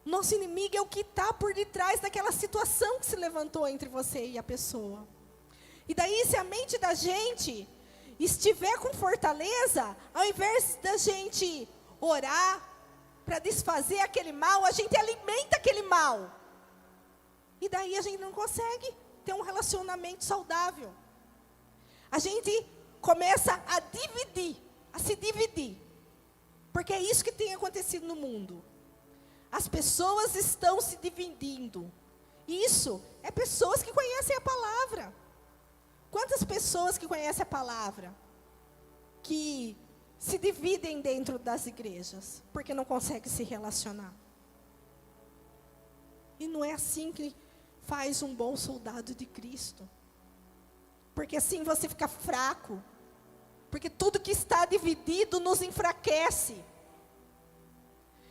Nosso inimigo é o que está por detrás daquela situação que se levantou entre você e a pessoa. E daí, se a mente da gente estiver com fortaleza, ao invés da gente orar para desfazer aquele mal, a gente alimenta aquele mal. E daí a gente não consegue ter um relacionamento saudável. A gente começa a dividir, a se dividir. Porque é isso que tem acontecido no mundo. As pessoas estão se dividindo. Isso é pessoas que conhecem a palavra. Quantas pessoas que conhecem a palavra que se dividem dentro das igrejas porque não conseguem se relacionar? E não é assim que faz um bom soldado de Cristo. Porque assim você fica fraco. Porque tudo que está dividido nos enfraquece.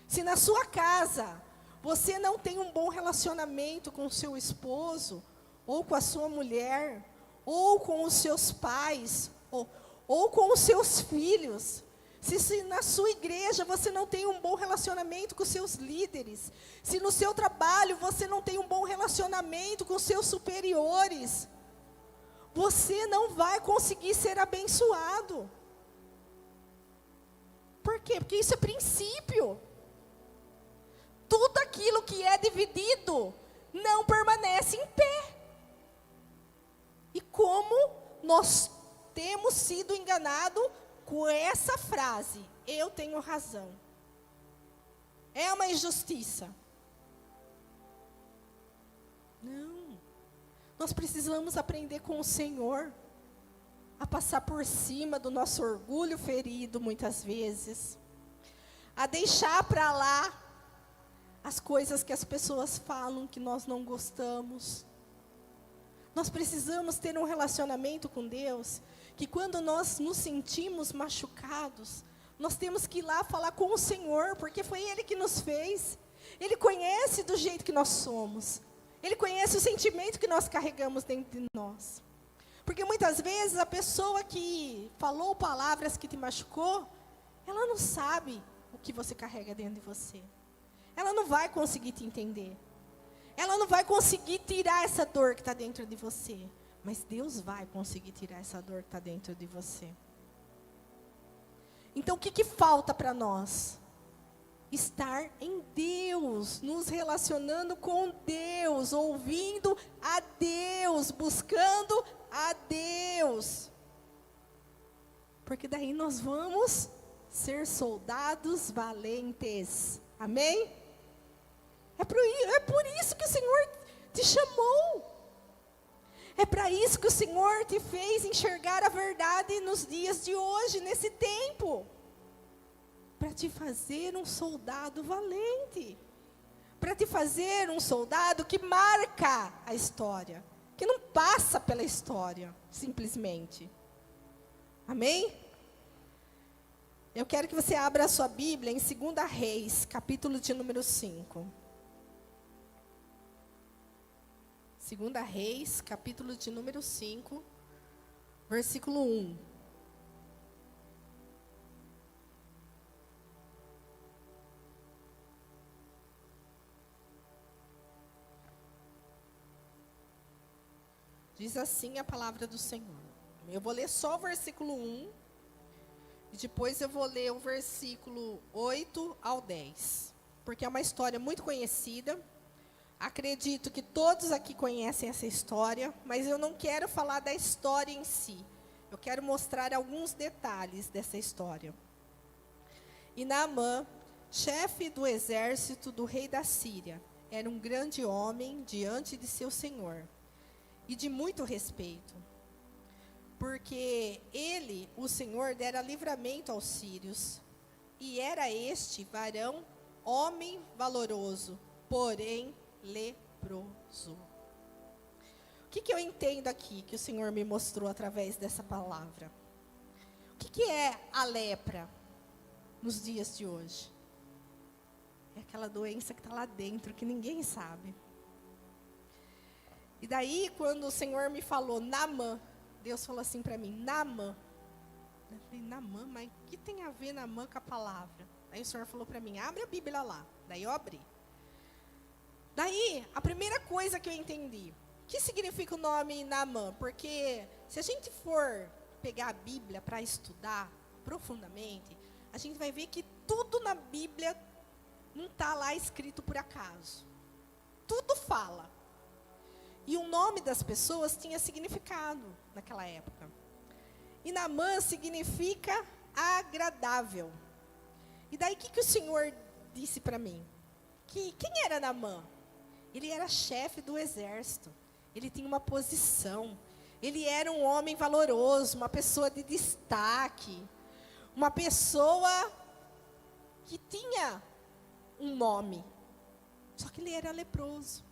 Se na sua casa você não tem um bom relacionamento com o seu esposo, ou com a sua mulher, ou com os seus pais, ou com os seus filhos, se na sua igreja você não tem um bom relacionamento com os seus líderes, se no seu trabalho você não tem um bom relacionamento com os seus superiores, você não vai conseguir ser abençoado. Por quê? Porque isso é princípio. Tudo aquilo que é dividido não permanece em pé. E como nós temos sido enganados com essa frase, eu tenho razão. É uma injustiça. Não. Nós precisamos aprender com o Senhor a passar por cima do nosso orgulho ferido muitas vezes, a deixar para lá as coisas que as pessoas falam que nós não gostamos. Nós precisamos ter um relacionamento com Deus, que quando nós nos sentimos machucados, nós temos que ir lá falar com o Senhor, porque foi Ele que nos fez. Ele conhece do jeito que nós somos. Ele conhece o sentimento que nós carregamos dentro de nós. Porque muitas vezes a pessoa que falou palavras que te machucou, ela não sabe o que você carrega dentro de você. Ela não vai conseguir te entender. Ela não vai conseguir tirar essa dor que está dentro de você. Mas Deus vai conseguir tirar essa dor que está dentro de você. Então o que falta para nós? Estar em Deus, nos relacionando com Deus, ouvindo a Deus, buscando a Deus. Porque daí nós vamos ser soldados valentes. Amém? É por isso que o Senhor te chamou. É para isso que o Senhor te fez enxergar a verdade nos dias de hoje, nesse tempo. Para te fazer um soldado valente. Para te fazer um soldado que marca a história. Que não passa pela história, simplesmente. Amém? Eu quero que você abra a sua Bíblia em 2 Reis, capítulo de número 5. 2 Reis, capítulo de número 5, versículo 1. Diz assim a palavra do Senhor. Eu vou ler só o versículo 1, e depois eu vou ler o versículo 8 ao 10. Porque é uma história muito conhecida. Acredito que todos aqui conhecem essa história, mas eu não quero falar da história em si. Eu quero mostrar alguns detalhes dessa história. E Naamã, chefe do exército do rei da Síria, era um grande homem diante de seu senhor, e de muito respeito, porque ele, o Senhor, dera livramento aos sírios, e era este varão homem valoroso, porém leproso. O que eu entendo aqui, que o Senhor me mostrou através dessa palavra? O que é a lepra nos dias de hoje? É aquela doença que está lá dentro, que ninguém sabe. E daí, quando o Senhor me falou, Naamã, Deus falou assim para mim, Naamã. Eu falei, Naamã, mas o que tem a ver Naamã com a palavra? Aí o Senhor falou para mim, abre a Bíblia lá. Daí eu abri. Daí, a primeira coisa que eu entendi, o que significa o nome Naamã? Porque se a gente for pegar a Bíblia para estudar profundamente, a gente vai ver que tudo na Bíblia não está lá escrito por acaso. Tudo fala. E o nome das pessoas tinha significado naquela época. E Naamã significa agradável. E daí o que o Senhor disse para mim? Que quem era Naamã? Ele era chefe do exército. Ele tinha uma posição. Ele era um homem valoroso, uma pessoa de destaque. Uma pessoa que tinha um nome. Só que ele era leproso.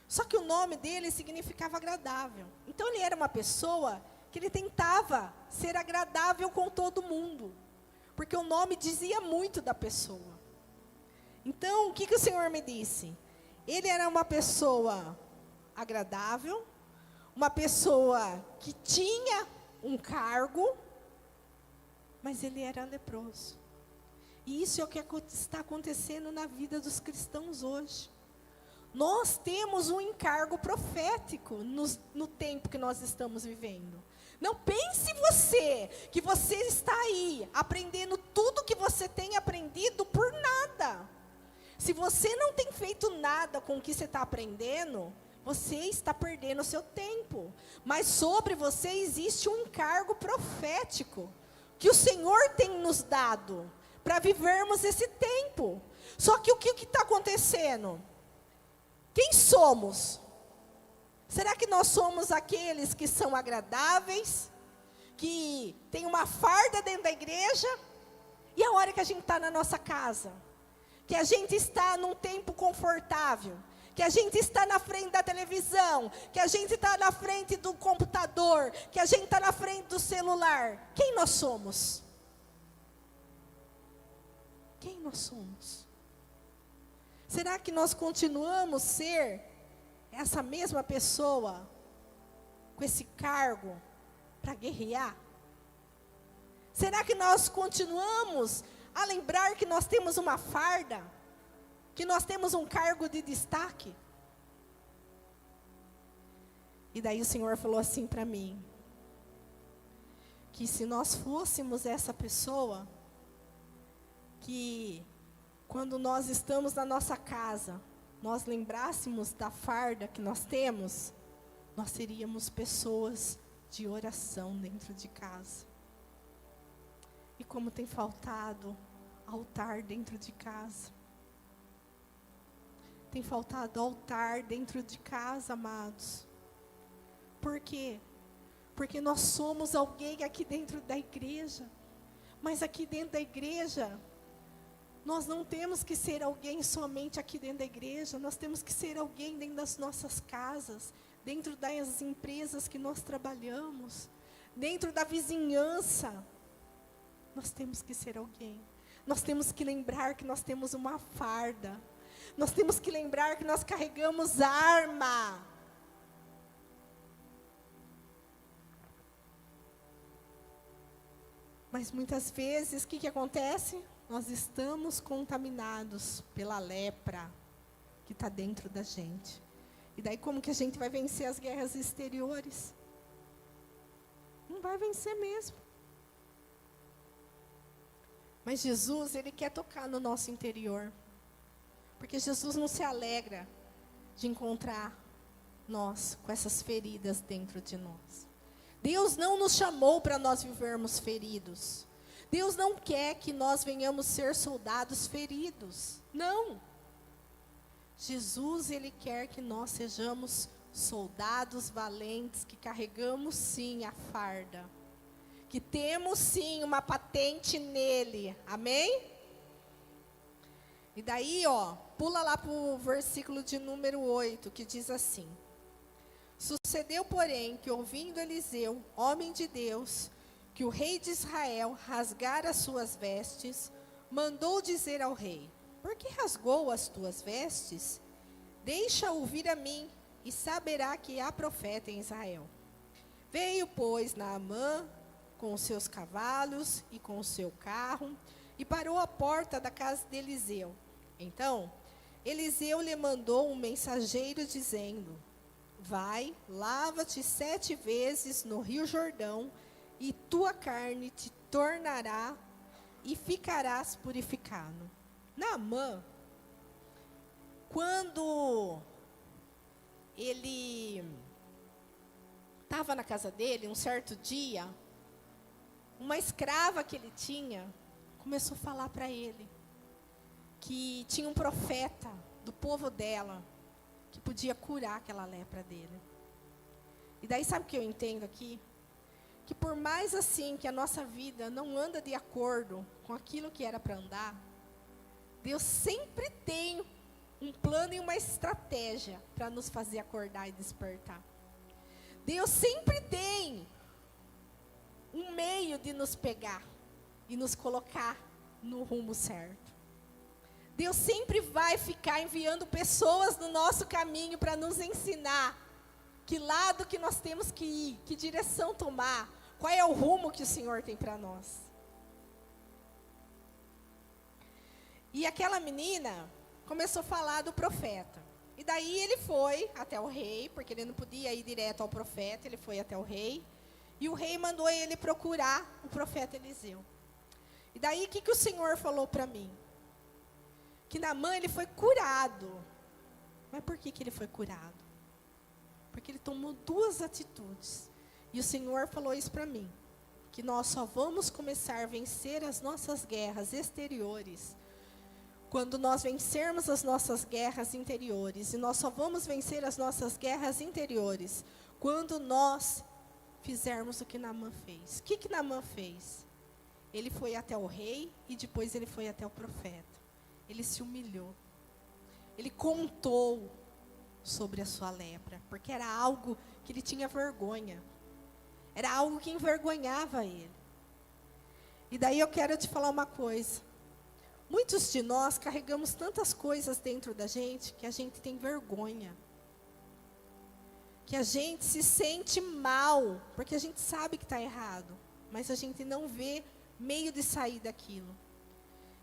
Só que o nome dele significava agradável. Então ele era uma pessoa que ele tentava ser agradável com todo mundo. Porque o nome dizia muito da pessoa. Então, o que o Senhor me disse? Ele era uma pessoa agradável, uma pessoa que tinha um cargo, mas ele era leproso. E isso é o que está acontecendo na vida dos cristãos hoje. Nós temos um encargo profético no tempo que nós estamos vivendo. Não pense você, que você está aí, aprendendo tudo que você tem aprendido por nada. Se você não tem feito nada com o que você está aprendendo, você está perdendo o seu tempo. Mas sobre você existe um encargo profético, que o Senhor tem nos dado, para vivermos esse tempo. Só que o que está acontecendo? Quem somos? Será que nós somos aqueles que são agradáveis, que tem uma farda dentro da igreja, e a hora que a gente está na nossa casa, que a gente está num tempo confortável, que a gente está na frente da televisão, que a gente está na frente do computador, que a gente está na frente do celular, quem nós somos? Quem nós somos? Será que nós continuamos ser essa mesma pessoa com esse cargo para guerrear? Será que nós continuamos a lembrar que nós temos uma farda? Que nós temos um cargo de destaque? E daí o Senhor falou assim para mim, que se nós fôssemos essa pessoa, que quando nós estamos na nossa casa, nós lembrássemos da farda que nós temos, nós seríamos pessoas de oração dentro de casa. E como tem faltado altar dentro de casa. Tem faltado altar dentro de casa, amados. Por quê? Porque nós somos alguém aqui dentro da igreja. Mas aqui dentro da igreja, nós não temos que ser alguém somente aqui dentro da igreja. Nós temos que ser alguém dentro das nossas casas, dentro das empresas que nós trabalhamos, dentro da vizinhança. Nós temos que ser alguém. Nós temos que lembrar que nós temos uma farda. Nós temos que lembrar que nós carregamos arma. Mas muitas vezes, o que acontece? Nós estamos contaminados pela lepra que está dentro da gente. E daí como que a gente vai vencer as guerras exteriores? Não vai vencer mesmo. Mas Jesus, Ele quer tocar no nosso interior. Porque Jesus não se alegra de encontrar nós com essas feridas dentro de nós. Deus não nos chamou para nós vivermos feridos. Deus não quer que nós venhamos ser soldados feridos. Não. Jesus, Ele quer que nós sejamos soldados valentes, que carregamos sim a farda. Que temos sim uma patente nele. Amém? E daí, pula lá para o versículo de número 8, que diz assim. Sucedeu, porém, que ouvindo Eliseu, homem de Deus, que o rei de Israel rasgara as suas vestes, mandou dizer ao rei: por que rasgou as tuas vestes? Deixa-o vir a mim, e saberá que há profeta em Israel. Veio, pois, Naamã, com os seus cavalos e com o seu carro, e parou à porta da casa de Eliseu. Então, Eliseu lhe mandou um mensageiro, dizendo: vai, lava-te 7 vezes no rio Jordão, e tua carne te tornará, e ficarás purificado. Naamã, quando ele estava na casa dele, um certo dia, uma escrava que ele tinha, começou a falar para ele, que tinha um profeta do povo dela, que podia curar aquela lepra dele. E daí sabe o que eu entendo aqui? Que por mais assim que a nossa vida não anda de acordo com aquilo que era para andar, Deus sempre tem um plano e uma estratégia para nos fazer acordar e despertar. Deus sempre tem um meio de nos pegar e nos colocar no rumo certo. Deus sempre vai ficar enviando pessoas no nosso caminho para nos ensinar que lado que nós temos que ir, que direção tomar, qual é o rumo que o Senhor tem para nós. E aquela menina começou a falar do profeta. E daí ele foi até o rei, porque ele não podia ir direto ao profeta, ele foi até o rei. E o rei mandou ele procurar o profeta Eliseu. E daí o que o Senhor falou para mim? Que Naamã, ele foi curado. Mas por que ele foi curado? Porque ele tomou 2 atitudes. E o Senhor falou isso para mim. Que nós só vamos começar a vencer as nossas guerras exteriores quando nós vencermos as nossas guerras interiores. E nós só vamos vencer as nossas guerras interiores quando nós fizermos o que Naamã fez. O que Naamã fez? Ele foi até o rei e depois ele foi até o profeta. Ele se humilhou. Ele contou sobre a sua lepra, porque era algo que ele tinha vergonha. Era algo que envergonhava ele. E daí eu quero te falar uma coisa. Muitos de nós carregamos tantas coisas dentro da gente que a gente tem vergonha. que a gente se sente mal, porque a gente sabe que está errado, mas a gente não vê meio de sair daquilo.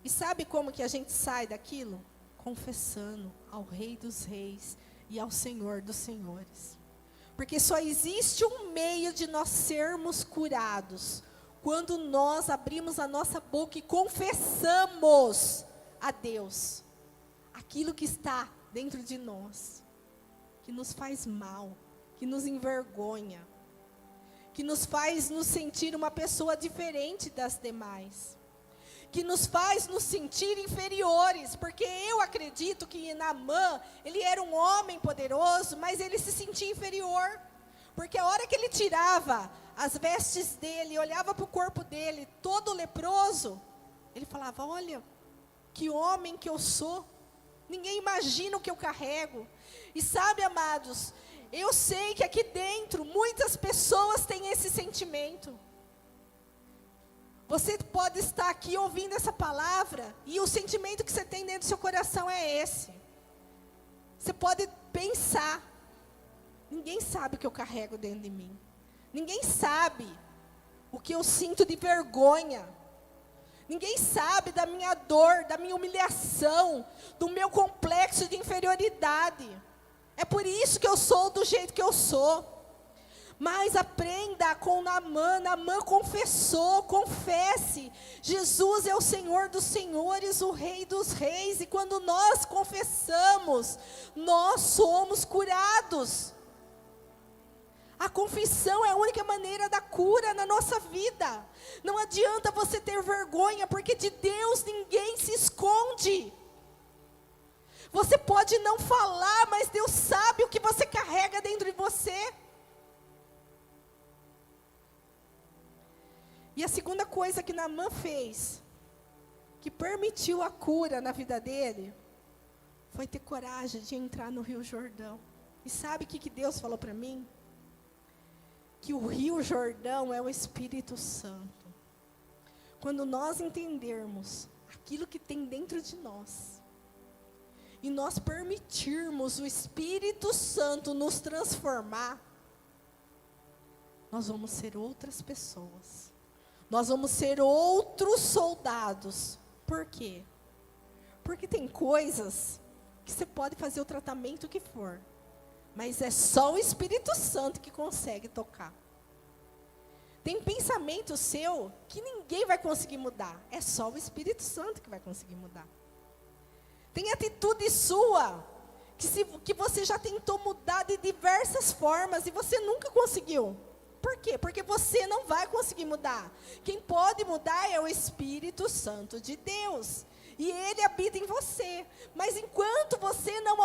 E sabe como que a gente sai daquilo? Confessando ao Rei dos Reis e ao Senhor dos Senhores. Porque só existe um meio de nós sermos curados, quando nós abrimos a nossa boca e confessamos a Deus aquilo que está dentro de nós, que nos faz mal, que nos envergonha, que nos faz nos sentir uma pessoa diferente das demais, que nos faz nos sentir inferiores, porque eu acredito que Naamã, ele era um homem poderoso, mas ele se sentia inferior, porque a hora que ele tirava as vestes dele, olhava para o corpo dele, todo leproso, ele falava, olha, que homem que eu sou, ninguém imagina o que eu carrego. E sabe, amados, eu sei que aqui dentro, muitas pessoas têm esse sentimento. Você pode estar aqui ouvindo essa palavra, e o sentimento que você tem dentro do seu coração é esse. Você pode pensar, ninguém sabe o que eu carrego dentro de mim. Ninguém sabe o que eu sinto de vergonha. Ninguém sabe da minha dor, da minha humilhação, do meu complexo de inferioridade. É por isso que eu sou do jeito que eu sou. Mas aprenda com Naamã. Naamã confessou, confesse. Jesus é o Senhor dos senhores, o Rei dos reis. E quando nós confessamos, nós somos curados. A confissão é a única maneira da cura na nossa vida. Não adianta você ter vergonha, porque de Deus ninguém se esconde. Você pode não falar, mas Deus sabe o que você carrega dentro de você. E a segunda coisa que Naamã fez, que permitiu a cura na vida dele, foi ter coragem de entrar no Rio Jordão. E sabe o que Deus falou para mim? Que o Rio Jordão é o Espírito Santo. Quando nós entendermos aquilo que tem dentro de nós, e nós permitirmos o Espírito Santo nos transformar, nós vamos ser outras pessoas. Nós vamos ser outros soldados. Por quê? Porque tem coisas que você pode fazer o tratamento que for, mas é só o Espírito Santo que consegue tocar. Tem pensamento seu que ninguém vai conseguir mudar. É só o Espírito Santo que vai conseguir mudar. Tem atitude sua que você já tentou mudar de diversas formas e você nunca conseguiu. Por quê? Porque você não vai conseguir mudar. Quem pode mudar é o Espírito Santo de Deus. E Ele habita em você. Mas enquanto você não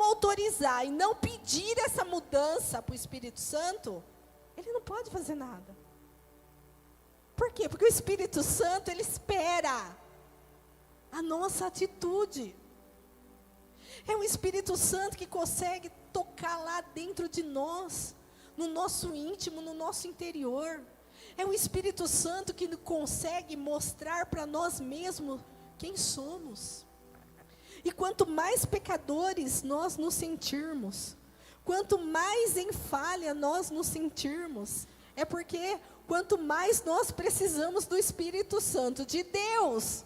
autorizar e não pedir essa mudança para o Espírito Santo, Ele não pode fazer nada. Por quê? Porque o Espírito Santo, Ele espera a nossa atitude. É o Espírito Santo que consegue tocar lá dentro de nós, no nosso íntimo, no nosso interior. É o Espírito Santo que consegue mostrar para nós mesmos quem somos. E quanto mais pecadores nós nos sentirmos, quanto mais em falha nós nos sentirmos, é porque quanto mais nós precisamos do Espírito Santo de Deus.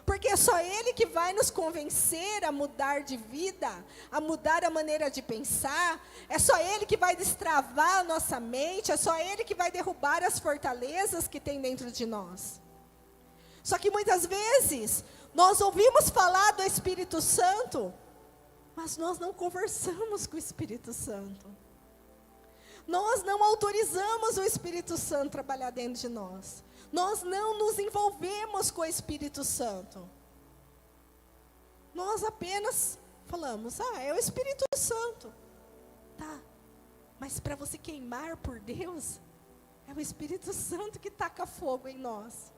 Porque é só Ele que vai nos convencer a mudar de vida, a mudar a maneira de pensar. É só Ele que vai destravar a nossa mente, é só Ele que vai derrubar as fortalezas que tem dentro de nós. Só que muitas vezes, nós ouvimos falar do Espírito Santo, mas nós não conversamos com o Espírito Santo. Nós não autorizamos o Espírito Santo a trabalhar dentro de nós. Nós não nos envolvemos com o Espírito Santo. Nós apenas falamos, é o Espírito Santo. Tá, mas para você queimar por Deus, é o Espírito Santo que taca fogo em nós.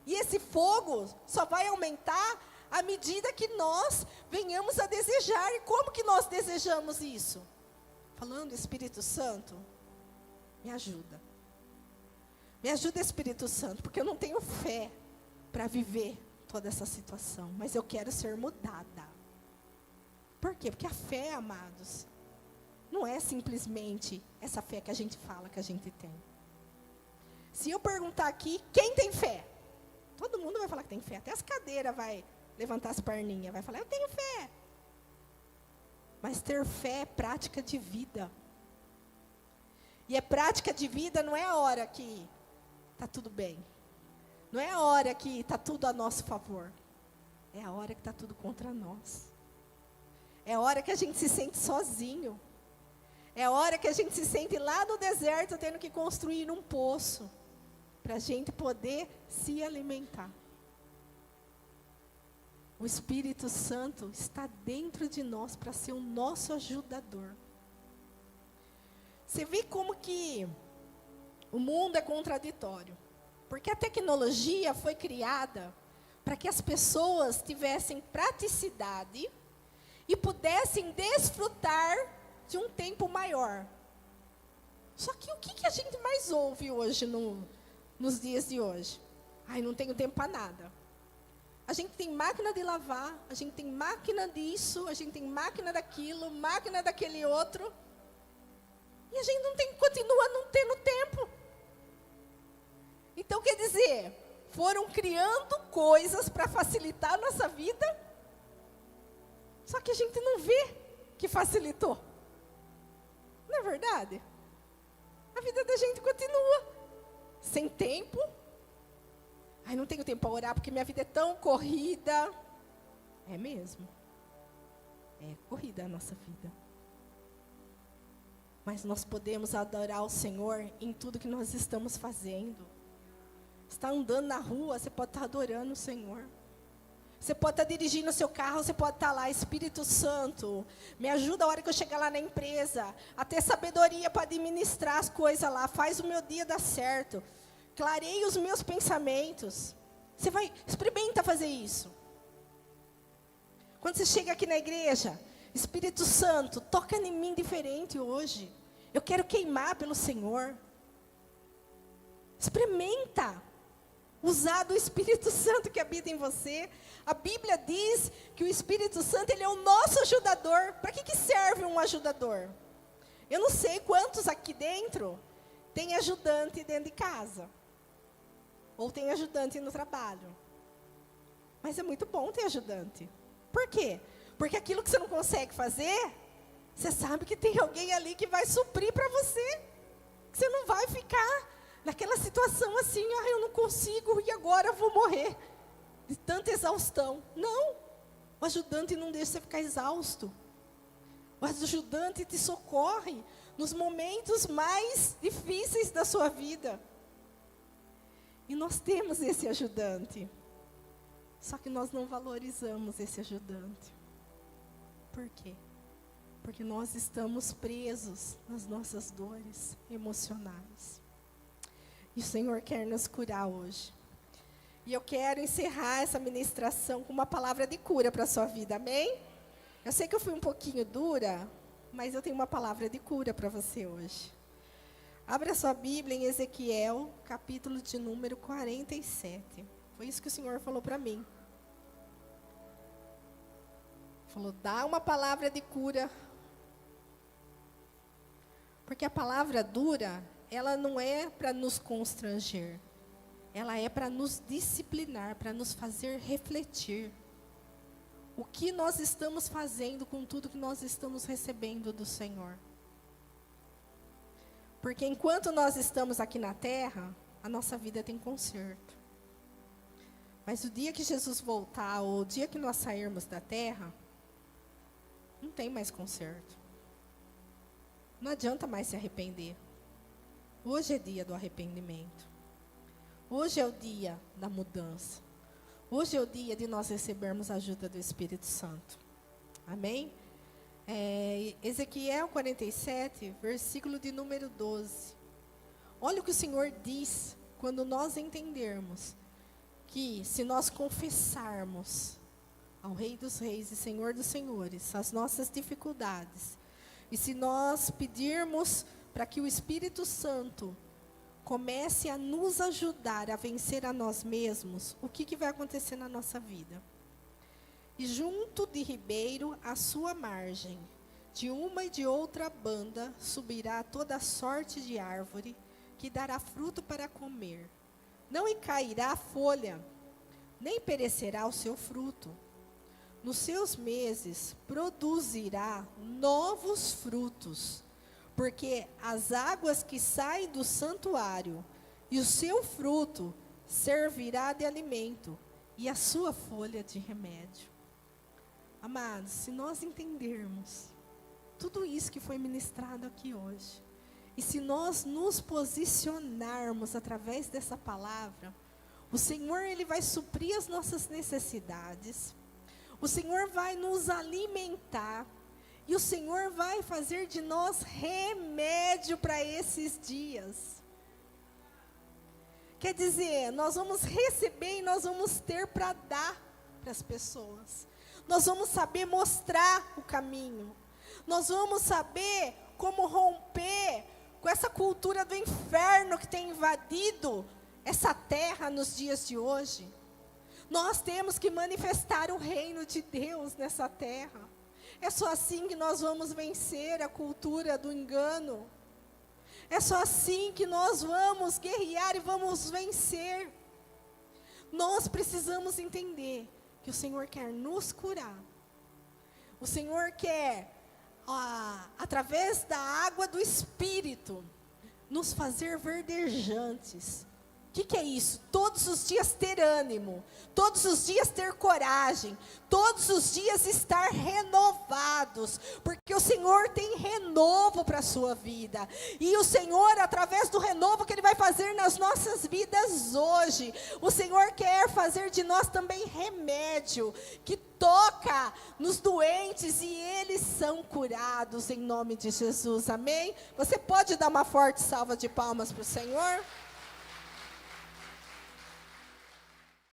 E esse fogo só vai aumentar à medida que nós venhamos a desejar. E como que nós desejamos isso? Falando, Espírito Santo, me ajuda. Me ajuda, Espírito Santo, porque eu não tenho fé para viver toda essa situação, mas eu quero ser mudada. Por quê? Porque a fé, amados, não é simplesmente essa fé que a gente fala que a gente tem. Se eu perguntar aqui, quem tem fé? Todo mundo vai falar que tem fé. Até as cadeiras vai levantar as perninhas, vai falar, eu tenho fé. Mas ter fé é prática de vida. E é prática de vida, não é a hora que está tudo bem. Não é a hora que está tudo a nosso favor. É a hora que está tudo contra nós. É a hora que a gente se sente sozinho. É a hora que a gente se sente lá no deserto, tendo que construir um poço, para a gente poder se alimentar. O Espírito Santo está dentro de nós para ser o nosso ajudador. Você vê como que o mundo é contraditório. Porque a tecnologia foi criada para que as pessoas tivessem praticidade e pudessem desfrutar de um tempo maior. Só que o que a gente mais ouve hoje, nos dias de hoje? Ai, não tenho tempo para nada. A gente tem máquina de lavar, a gente tem máquina disso, a gente tem máquina daquilo, máquina daquele outro. E a gente continua não tendo tempo. Então, quer dizer, foram criando coisas para facilitar a nossa vida, só que a gente não vê que facilitou. Não é verdade? A vida da gente continua sem tempo. Ai, não tenho tempo para orar porque minha vida é tão corrida. É mesmo. É corrida a nossa vida. Mas nós podemos adorar o Senhor em tudo que nós estamos fazendo. Você está andando na rua, você pode estar adorando o Senhor. Você pode estar dirigindo o seu carro, você pode estar lá, Espírito Santo, me ajuda a hora que eu chegar lá na empresa, a ter sabedoria para administrar as coisas lá, faz o meu dia dar certo, clareia os meus pensamentos. Você vai, experimenta fazer isso. Quando você chega aqui na igreja, Espírito Santo, toca em mim diferente hoje. Eu quero queimar pelo Senhor. Experimenta usar do Espírito Santo que habita em você. A Bíblia diz que o Espírito Santo, ele é o nosso ajudador. Para que serve um ajudador? Eu não sei quantos aqui dentro tem ajudante dentro de casa. Ou tem ajudante no trabalho. Mas é muito bom ter ajudante. Por quê? Porque aquilo que você não consegue fazer, você sabe que tem alguém ali que vai suprir para você. Que você não vai ficar naquela situação assim, eu não consigo e agora eu vou morrer. De tanta exaustão. Não. O ajudante não deixa você ficar exausto. O ajudante te socorre nos momentos mais difíceis da sua vida. E nós temos esse ajudante. Só que nós não valorizamos esse ajudante. Por quê? Porque nós estamos presos nas nossas dores emocionais. E o Senhor quer nos curar hoje. E eu quero encerrar essa ministração com uma palavra de cura para a sua vida, amém? Eu sei que eu fui um pouquinho dura, mas eu tenho uma palavra de cura para você hoje. Abra a sua Bíblia em Ezequiel, capítulo de número 47. Foi isso que o Senhor falou para mim. Falou, dá uma palavra de cura. Porque a palavra dura, ela não é para nos constranger. Ela é para nos disciplinar, para nos fazer refletir. O que nós estamos fazendo com tudo que nós estamos recebendo do Senhor. Porque enquanto nós estamos aqui na terra, a nossa vida tem conserto. Mas o dia que Jesus voltar, ou o dia que nós sairmos da terra, não tem mais conserto. Não adianta mais se arrepender. Hoje é dia do arrependimento. Hoje é o dia da mudança. Hoje é o dia de nós recebermos a ajuda do Espírito Santo. Amém? Ezequiel 47, versículo de número 12. Olha o que o Senhor diz quando nós entendermos que se nós confessarmos ao Rei dos Reis e Senhor dos Senhores as nossas dificuldades, e se nós pedirmos para que o Espírito Santo comece a nos ajudar a vencer a nós mesmos, o que vai acontecer na nossa vida? E junto de ribeiro, à sua margem, de uma e de outra banda subirá toda sorte de árvore, que dará fruto para comer. Não lhe cairá a folha, nem perecerá o seu fruto. Nos seus meses produzirá novos frutos, porque as águas que saem do santuário, e o seu fruto servirá de alimento, e a sua folha de remédio. Amados, se nós entendermos tudo isso que foi ministrado aqui hoje, e se nós nos posicionarmos através dessa palavra, o Senhor, Ele vai suprir as nossas necessidades, o Senhor vai nos alimentar, e o Senhor vai fazer de nós remédio para esses dias. Quer dizer, nós vamos receber e nós vamos ter para dar para as pessoas. Nós vamos saber mostrar o caminho. Nós vamos saber como romper com essa cultura do inferno que tem invadido essa terra nos dias de hoje. Nós temos que manifestar o reino de Deus nessa terra. É só assim que nós vamos vencer a cultura do engano. É só assim que nós vamos guerrear e vamos vencer. Nós precisamos entender que o Senhor quer nos curar. O Senhor quer, através da água do Espírito, nos fazer verdejantes. O que é isso? Todos os dias ter ânimo, todos os dias ter coragem, todos os dias estar renovados, porque o Senhor tem renovo para a sua vida, e o Senhor, através do renovo que Ele vai fazer nas nossas vidas hoje, o Senhor quer fazer de nós também remédio, que toca nos doentes e eles são curados em nome de Jesus, amém? Você pode dar uma forte salva de palmas para o Senhor?